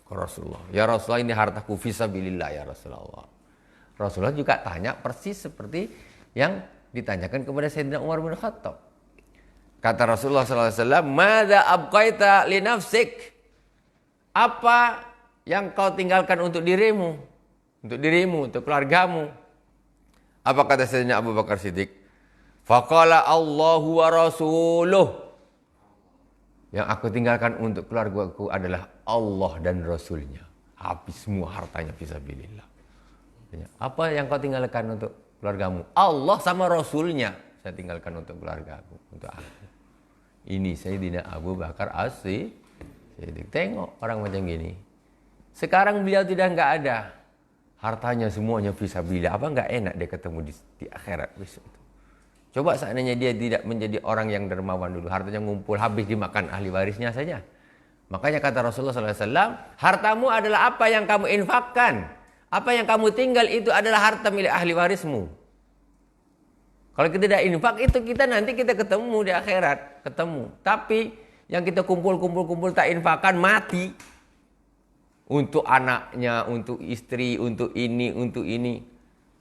ke Rasulullah. Ya Rasulullah, ini hartaku fisabilillah ya Rasulullah. Rasulullah juga tanya persis seperti yang ditanyakan kepada Sayyidina Umar bin Khattab. Kata Rasulullah SAW, "Madza abqaita li nafsik?" Apa yang kau tinggalkan untuk dirimu? Untuk dirimu, untuk keluargamu. Apa kata Sayyidina Abu Bakar Siddiq? Faqala Allahu wa rasuluh. Yang aku tinggalkan untuk keluargaku adalah Allah dan Rasulnya. Habis semua hartanya fisabilillah. Apa yang kau tinggalkan untuk keluargamu? Allah sama Rasulnya saya tinggalkan untuk keluargaku, untuk aku. Ini Sayyidina Abu Bakar As-Siddiq. Tengok orang macam gini. Sekarang beliau nggak ada. Hartanya semuanya fisabilillah. Apa nggak enak dia ketemu di akhirat besok itu? Coba seandainya dia tidak menjadi orang yang dermawan dulu. Hartanya ngumpul habis dimakan ahli warisnya saja. Makanya kata Rasulullah SAW, hartamu adalah apa yang kamu infakkan. Apa yang kamu tinggal itu adalah harta milik ahli warismu. Kalau kita tidak infak itu nanti kita ketemu di akhirat, ketemu. Tapi yang kita kumpul tak infakkan mati. Untuk anaknya, untuk istri, untuk ini.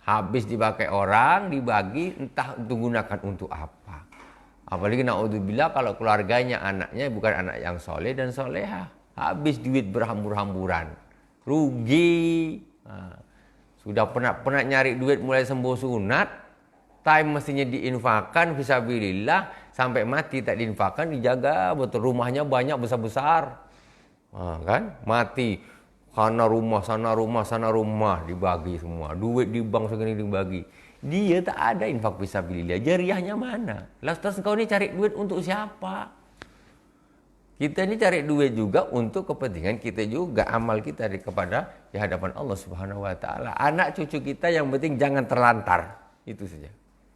Habis dipakai orang, dibagi, entah untuk gunakan untuk apa. Apalagi naudzubillah kalau keluarganya anaknya bukan anak yang soleh dan soleha. Habis duit berhambur-hamburan. rugi. Sudah penat nyari duit mulai sembuh sunat, time mestinya diinfakkan fisabilillah, sampai mati tak diinfakkan, dijaga betul, rumahnya banyak besar-besar. Kan? Mati sana rumah dibagi semua, duit di bank segini dibagi. Dia tak ada infak fisabilillah, jariahnya mana? Lantas kau ni cari duit untuk siapa? Kita ni cari duit juga untuk kepentingan kita juga, amal kita kepada di hadapan Allah Subhanahu wa taala. Anak cucu kita yang penting jangan terlantar, itu saja.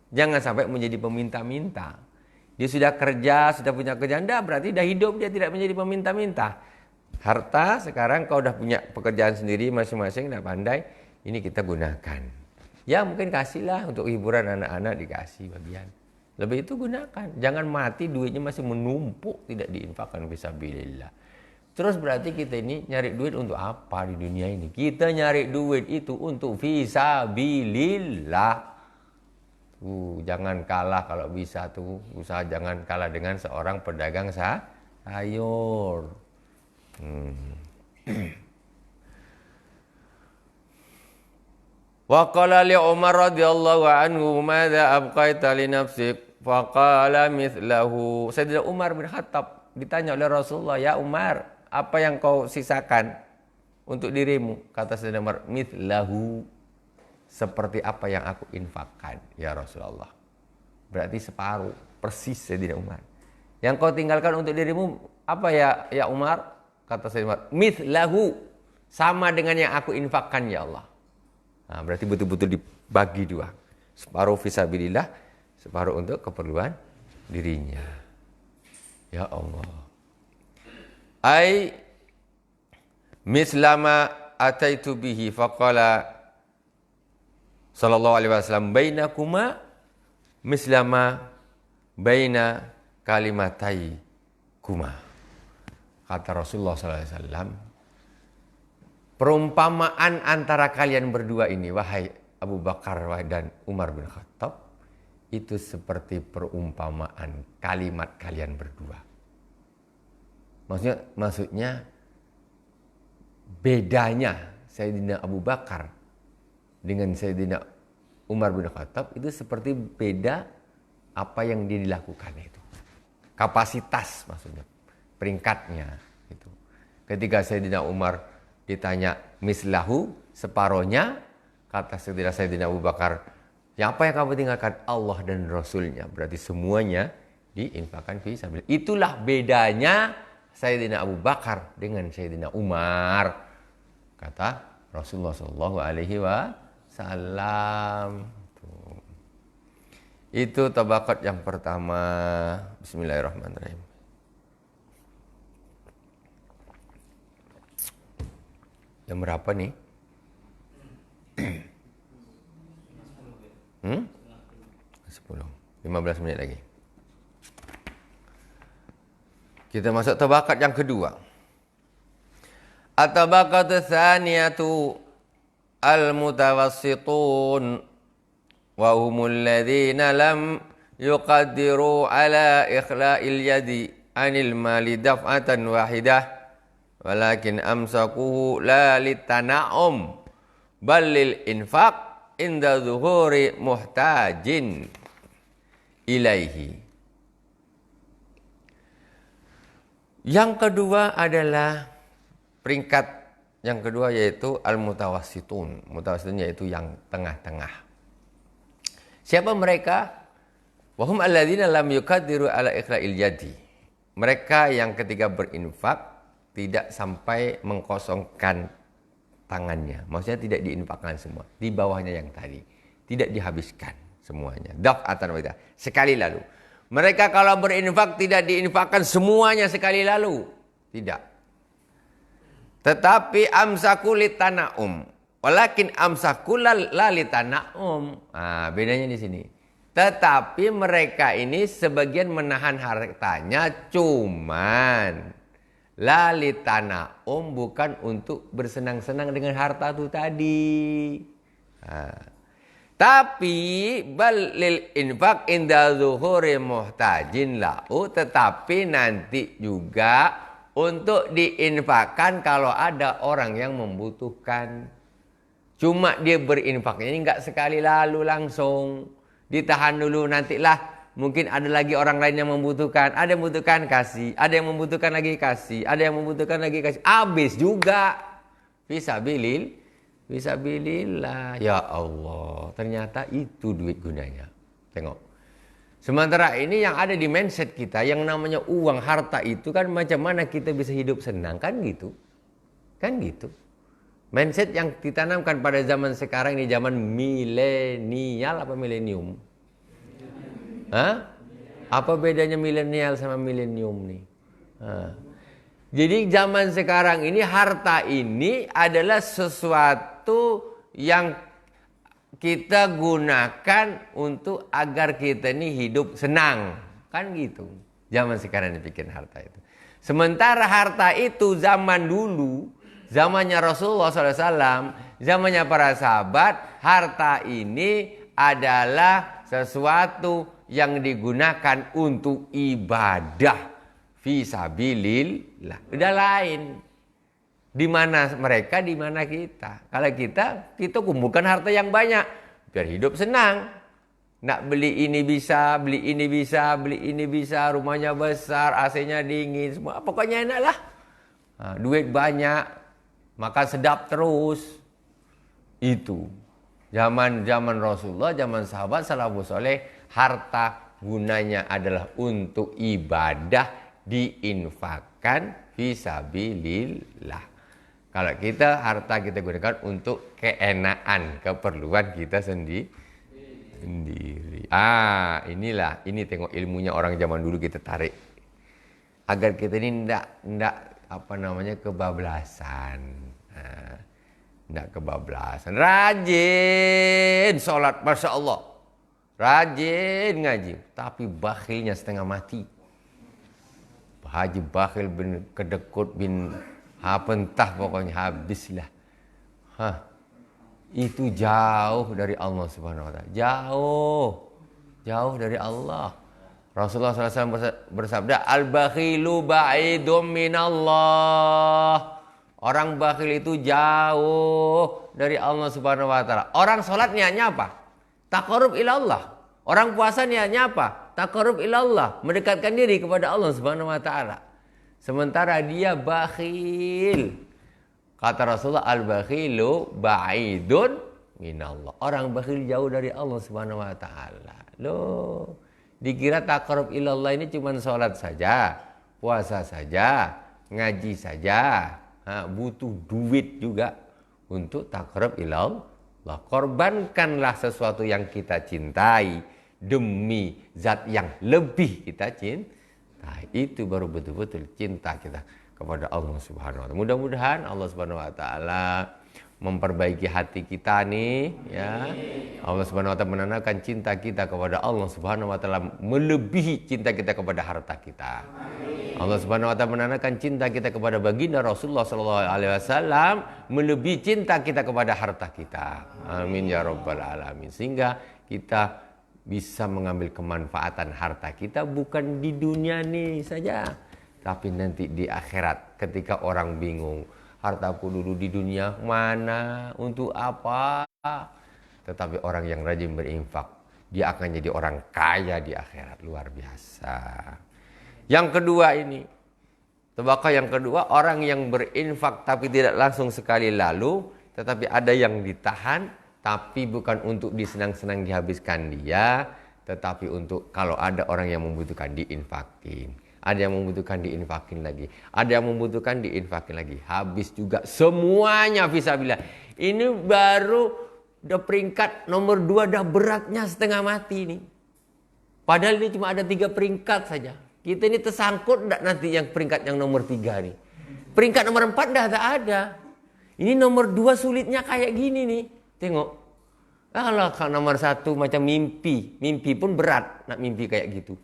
Jangan sampai menjadi peminta-minta. Dia sudah kerja, sudah punya kerjaan, berarti dah hidup dia tidak menjadi peminta-minta. Harta sekarang kau dah punya pekerjaan sendiri masing-masing, dah pandai, ini kita gunakan. Ya mungkin kasihlah untuk hiburan anak-anak, dikasih bagian. Lebih itu gunakan. Jangan mati duitnya masih menumpuk, tidak diinfakkan fisabilillah. Terus berarti kita ini nyari duit untuk apa di dunia ini? Kita nyari duit itu untuk fisabilillah. Jangan kalah kalau bisa tuh. Usaha jangan kalah dengan seorang pedagang sayur. Wa qala li Umar radhiyallahu anhu, "Madza abqaita li nafsik?" Faqala mithlahu. Sayyidina Umar bin Khattab ditanya oleh Rasulullah, "Ya Umar, apa yang kau sisakan untuk dirimu?" Kata Sayyidina Umar, "Mithlahu." Seperti apa yang aku infakkan, ya Rasulullah. Berarti separuh, persis Sayyidina Umar. Yang kau tinggalkan untuk dirimu apa ya Umar? Kata Sayyidina Umar, mithlahu, sama dengan yang aku infakkan ya Allah. Berarti betul-betul dibagi dua. Separuh fisabilillah, separuh untuk keperluan dirinya. Ya Allah. Ai mislama ataitu bihi faqala sallallahu alaihi wasallam, bainakuma mislama baina kalimatai kuma. Kata Rasulullah SAW, perumpamaan antara kalian berdua ini, wahai Abu Bakar dan Umar bin Khattab, itu seperti perumpamaan kalimat kalian berdua. Maksudnya bedanya Sayyidina Abu Bakar dengan Sayyidina Umar bin Khattab itu seperti beda apa yang dia dilakukan itu. Kapasitas maksudnya. Peringkatnya itu. Ketika Sayyidina Umar ditanya mislahu, separohnya, kata Sayyidina Abu Bakar, yang apa yang kamu tinggalkan? Allah dan Rasulnya. Berarti semuanya diinfakkan fi sabilillah. Itulah bedanya Sayyidina Abu Bakar dengan Sayyidina Umar, kata Rasulullah sallallahu alaihi wasallam. Itu tabaqat yang pertama. Bismillahirrahmanirrahim. Jam berapa nih? 10. 15 menit lagi. Kita masuk tabaqat yang kedua. At-tabaqatu tsaniyatu al-mutawassitun wa humul ladzina lam yuqaddiru ala ikhla'il yadi 'anil mali daf'atan wahidah. Walakin amsakuhu la litana'um bal lil infaq inda zuhuri muhtajin ilaihi. Yang kedua adalah peringkat yang kedua yaitu al-mutawassitun. Mutawassitun yaitu yang tengah-tengah. Siapa mereka? Wahum alladzina lam yuqaddiru ala ikhla'il yadi. Mereka yang ketika berinfak tidak sampai mengkosongkan tangannya. Maksudnya tidak diinfakkan semua. Di bawahnya yang tadi. Tidak dihabiskan semuanya. Daf'atan wahidah. Sekali lalu. Mereka kalau berinfak tidak diinfakkan semuanya sekali lalu. Tidak. Tetapi amsaku litana'um. Walakin amsaku la litana'um. Bedanya di sini. Tetapi mereka ini sebagian menahan hartanya cuman lalitana bukan untuk bersenang-senang dengan harta itu tadi. Tapi balil infak inda zuhuri muhtajin lahu, tetapi nanti juga untuk diinfakkan kalau ada orang yang membutuhkan. Cuma dia berinfaknya ini enggak sekali lalu langsung. Ditahan dulu, nantilah mungkin ada lagi orang lain yang membutuhkan. Ada yang membutuhkan kasih, ada yang membutuhkan lagi kasih, ada yang membutuhkan lagi kasih. Habis juga. Fisabilillah. Ya Allah, ternyata itu duit gunanya. Tengok. Sementara ini yang ada di mindset kita, yang namanya uang, harta itu kan macam mana kita bisa hidup senang, kan gitu. Kan gitu. Mindset yang ditanamkan pada zaman sekarang ini, zaman milenial apa milenium? Hah? Apa bedanya milenial sama milenium nih? Jadi zaman sekarang ini harta ini adalah sesuatu yang kita gunakan untuk agar kita ini hidup senang. Kan gitu. Zaman sekarang dipikirin harta itu. Sementara harta itu zaman dulu, zamannya Rasulullah SAW, zamannya para sahabat, harta ini adalah sesuatu yang digunakan untuk ibadah. Fisabilillah. Udah lain. Di mana mereka, di mana kita. Kalau kita kumpulkan harta yang banyak. Biar hidup senang. Nak beli ini bisa, beli ini bisa, beli ini bisa. Rumahnya besar, AC-nya dingin. Semua. Pokoknya enak lah. Duit banyak. Makan sedap terus. Itu. Zaman Rasulullah, zaman sahabat, salafus soleh. Harta gunanya adalah untuk ibadah. Diinfakkan fisabilillah. Kalau kita harta kita gunakan untuk keenaan, keperluan kita sendiri. Ini tengok ilmunya orang zaman dulu kita tarik. Agar kita ini ndak kebablasan. Ndak kebablasan. Rajin sholat, Masya Allah. Rajin ngaji. Tapi bakhilnya setengah mati. Haji bakhil bin kedekut bin entah pokoknya habislah. Itu jauh dari Allah Subhanahu wa taala. Jauh dari Allah. Rasulullah SAW bersabda, al-bakhilu ba'idum minallah. Orang bakhil itu jauh dari Allah Subhanahu wa taala. Orang salat niatnya apa? Taqarrub ila Allah. Orang puasa niatnya apa? Taqarrub ilallah, mendekatkan diri kepada Allah Subhanahu wa taala. Sementara dia bakhil. Kata Rasulullah, al-bakhilu ba'idun minallah. Orang bakhil jauh dari Allah Subhanahu wa taala. Loh, dikira taqarrub ilallah ini cuma salat saja, puasa saja, ngaji saja. Butuh duit juga untuk taqarrub ilallah. Korbankanlah sesuatu yang kita cintai demi zat yang lebih kita cintai. Itu baru betul-betul cinta kita kepada Allah Subhanahu wa taala. Mudah-mudahan Allah Subhanahu wa taala memperbaiki hati kita nih, ya. Allah Subhanahu wa taala menanamkan cinta kita kepada Allah Subhanahu wa taala melebihi cinta kita kepada harta kita. Allah Subhanahu wa taala menanamkan cinta kita kepada baginda Rasulullah sallallahu alaihi wasallam melebihi cinta kita kepada harta kita. Amin ya rabbal alamin. Sehingga kita bisa mengambil kemanfaatan harta kita bukan di dunia nih saja, tapi nanti di akhirat ketika orang bingung, hartaku dulu di dunia mana, untuk apa? Tetapi orang yang rajin berinfak, dia akan jadi orang kaya di akhirat, luar biasa. Yang kedua ini, tabaqah yang kedua, orang yang berinfak tapi tidak langsung sekali lalu, tetapi ada yang ditahan. Tapi bukan untuk disenang-senang dihabiskan dia, tetapi untuk kalau ada orang yang membutuhkan diinfakin. Ada yang membutuhkan diinfakin lagi. Ada yang membutuhkan diinfakin lagi. Habis juga semuanya fisabilillah. Ini baru udah peringkat nomor 2 dah beratnya setengah mati nih. Padahal ini cuma ada 3 peringkat saja. Kita ini tersangkut enggak nanti yang peringkat yang nomor 3 nih. Peringkat nomor 4 dah tak ada. Ini nomor 2 sulitnya kayak gini nih. Tengok. Kalau nomor 1 macam mimpi. Mimpi pun berat nak mimpi kayak gitu.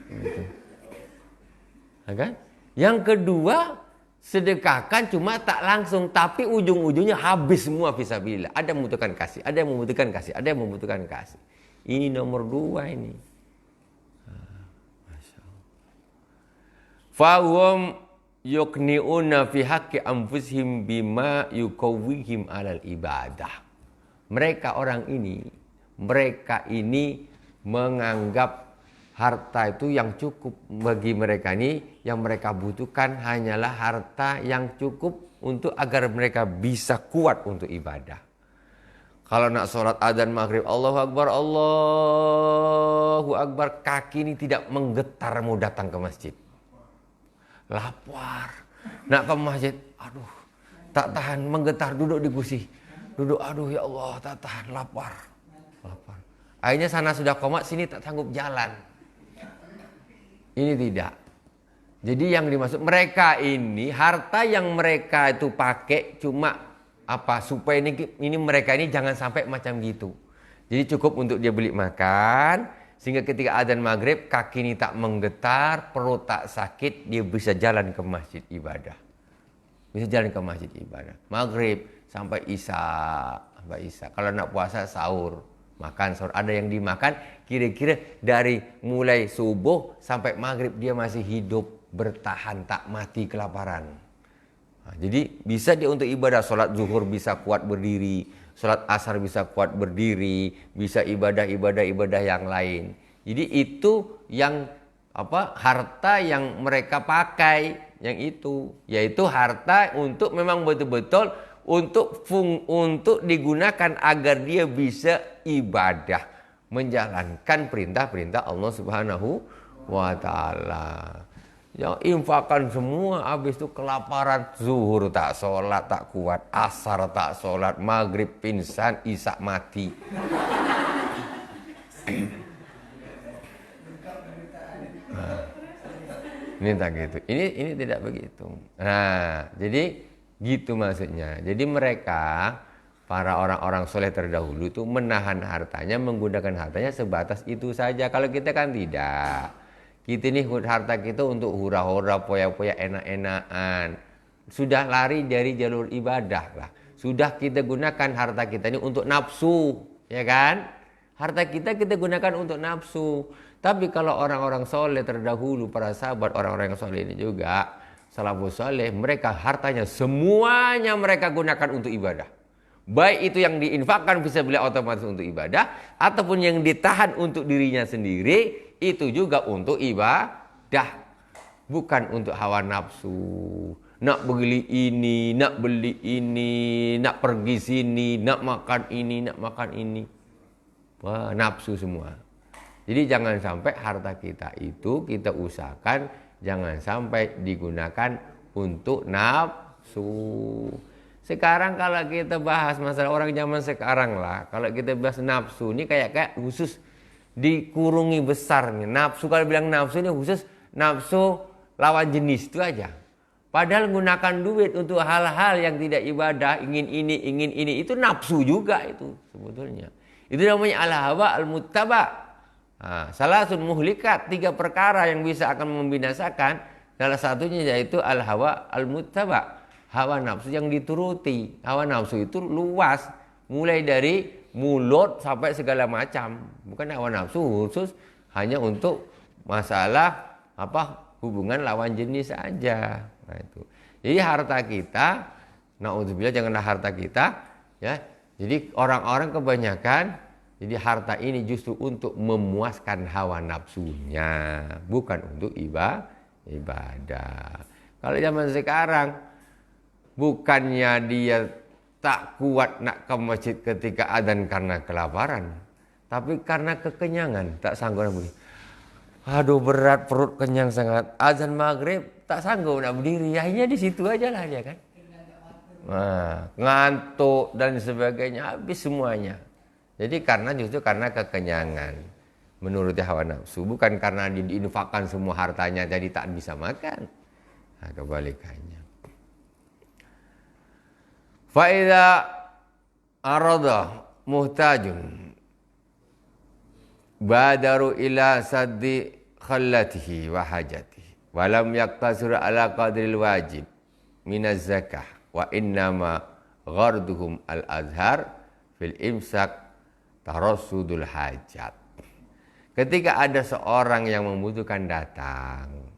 Gitu. Kan? Yang kedua, sedekahkan cuma tak langsung. Tapi ujung-ujungnya habis semua fisabilillah. Ada yang membutuhkan kasih. Ada yang membutuhkan kasih. Ada yang membutuhkan kasih. Ini nomor 2 ini. Masya Allah. Fahum yukniuna fi haqqi anfusihim bima yukawwihim alal ibadah. Mereka ini menganggap harta itu yang cukup bagi mereka ini, yang mereka butuhkan hanyalah harta yang cukup untuk agar mereka bisa kuat untuk ibadah. Kalau nak sholat adzan maghrib, Allahu Akbar, kaki ini tidak menggetar mau datang ke masjid. Lapar, nak ke masjid, aduh, tak tahan, menggetar, duduk di kursi. Duduk, aduh ya Allah, tak tahan, lapar. Akhirnya sana sudah komat, sini tak sanggup jalan. Ini tidak. Jadi yang dimaksud mereka ini, harta yang mereka itu pakai cuma apa? Supaya ini mereka ini jangan sampai macam gitu. Jadi cukup untuk dia beli makan, sehingga ketika adzan maghrib kaki ini tak menggetar, perut tak sakit, dia bisa jalan ke masjid ibadah. Bisa jalan ke masjid ibadah. Maghrib sampai isya. Kalau nak puasa sahur. Makan sahur, ada yang dimakan kira-kira dari mulai subuh sampai maghrib dia masih hidup, bertahan, tak mati kelaparan. Nah, jadi bisa dia untuk ibadah, sholat zuhur bisa kuat berdiri, sholat asar bisa kuat berdiri, bisa ibadah yang lain. Jadi itu yang harta yang mereka pakai, yang itu yaitu harta untuk memang betul-betul untuk digunakan agar dia bisa ibadah, menjalankan perintah-perintah Allah Subhanahu wa taala. Ya, infakkan semua, habis itu kelaparan, zuhur tak sholat, tak kuat, asar tak sholat, maghrib pingsan, isya mati. Ini tak gitu. Ini tidak begitu. Nah, jadi gitu maksudnya. Jadi mereka, para orang-orang soleh terdahulu itu menahan hartanya, menggunakan hartanya sebatas itu saja. Kalau kita kan tidak. Kita ini harta kita untuk hura-hura, poya-poya, enak-enakan. Sudah lari dari jalur ibadah lah. Sudah kita gunakan harta kita ini untuk nafsu, ya kan? Harta kita gunakan untuk nafsu. Tapi kalau orang-orang soleh terdahulu, para sahabat, orang-orang yang soleh ini juga, salafus saleh, mereka hartanya semuanya mereka gunakan untuk ibadah. Baik itu yang diinfakkan bisa beli otomatis untuk ibadah, ataupun yang ditahan untuk dirinya sendiri, itu juga untuk ibadah. Bukan untuk hawa nafsu. Nak beli ini, nak beli ini, nak pergi sini, nak makan ini, nak makan ini. Wah, nafsu semua. Jadi jangan sampai harta kita itu kita usahakan jangan sampai digunakan untuk nafsu. Sekarang kalau kita bahas masalah orang zaman sekarang lah, kalau kita bahas nafsu ini kayak khusus dikurungi besar nih. Nafsu, kalau bilang nafsu ini khusus nafsu lawan jenis itu aja. Padahal gunakan duit untuk hal-hal yang tidak ibadah, ingin ini, itu nafsu juga itu sebetulnya. Itu namanya al-hawa al-muttaba. Salasun muhlikat, 3 perkara yang bisa akan membinasakan. Salah satunya yaitu al-hawa al-muttaba, hawa nafsu yang dituruti. Hawa nafsu itu luas, mulai dari mulut sampai segala macam. Bukan hawa nafsu khusus hanya untuk masalah hubungan lawan jenis saja. Nah itu. Jadi harta kita, naudzubillah, janganlah harta kita, ya. Jadi orang-orang kebanyakan, jadi harta ini justru untuk memuaskan hawa nafsunya, bukan untuk ibadah. Kalau zaman sekarang, bukannya dia tak kuat nak ke masjid ketika adzan karena kelaparan, tapi karena kekenyangan, tak sanggup nak berdiri. Aduh, berat perut, kenyang sangat. Adzan maghrib tak sanggup nak berdiri, akhirnya di situ aja lah dia kan. Nah, ngantuk dan sebagainya, habis semuanya. Jadi justru karena kekenyangan, menuruti hawa nafsu, bukan karena diinfakkan semua hartanya jadi tak bisa makan. Nah, kebalikannya. Fa idza arada muhtajun badaru ila saddi khallatihi wa hajatihi wa lam yaqtasir ala qadril wajib minaz zakah wa innama gharduhum al-azhar fil imsak tarassudul hajat. Ketika ada seorang yang membutuhkan datang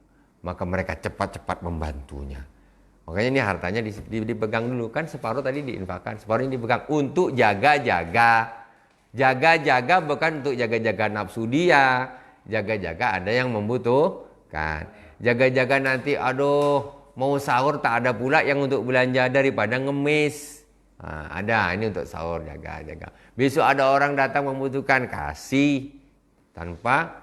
maka mereka cepat-cepat membantunya. Makanya ini hartanya dipegang dulu. Kan separuh tadi diinfakkan, separuh ini dipegang untuk jaga-jaga. Jaga-jaga bukan untuk jaga-jaga nafsu dia. Jaga-jaga ada yang membutuhkan. Jaga-jaga nanti aduh mau sahur tak ada pula yang untuk belanja daripada ngemis. Ada ini untuk sahur, jaga-jaga. Besok ada orang datang membutuhkan, kasih tanpa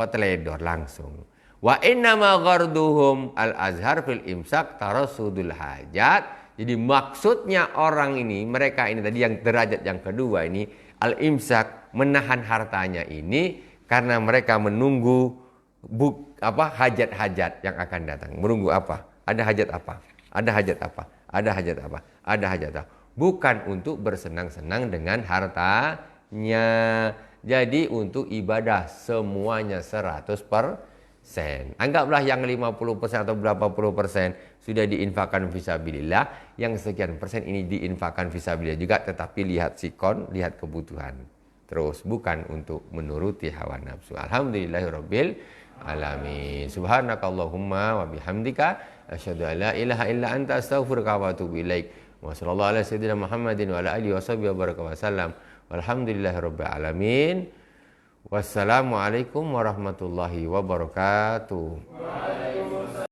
teledor langsung. Wa innama gharduhum al-azhar fil imsak tarasudul hajat. Jadi maksudnya orang ini, mereka ini tadi yang derajat yang kedua ini, al-imsak, menahan hartanya ini karena mereka menunggu hajat-hajat yang akan datang. Menunggu apa? Ada hajat apa? Ada hajat apa? Ada hajat apa? Ada hajat apa? Bukan untuk bersenang-senang dengan hartanya. Jadi untuk ibadah semuanya 100%. Anggaplah yang 50% atau berapa puluh persen sudah diinfakkan fisabilillah, yang sekian persen ini diinfakkan fisabilillah juga, tetapi lihat sikon, lihat kebutuhan. Terus bukan untuk menuruti hawa nafsu. Alhamdulillahirabbil alamin. Subhanakallahumma wa bihamdika asyhadu an la ilaha illa anta astaghfiruka wa atubu ilaik. Wa sallallahu ala sayyidina Muhammadin wa ala alihi washabihi wa baraka wasallam. Walhamdulillahirabbil alamin. Wassalamualaikum warahmatullahi wabarakatuh.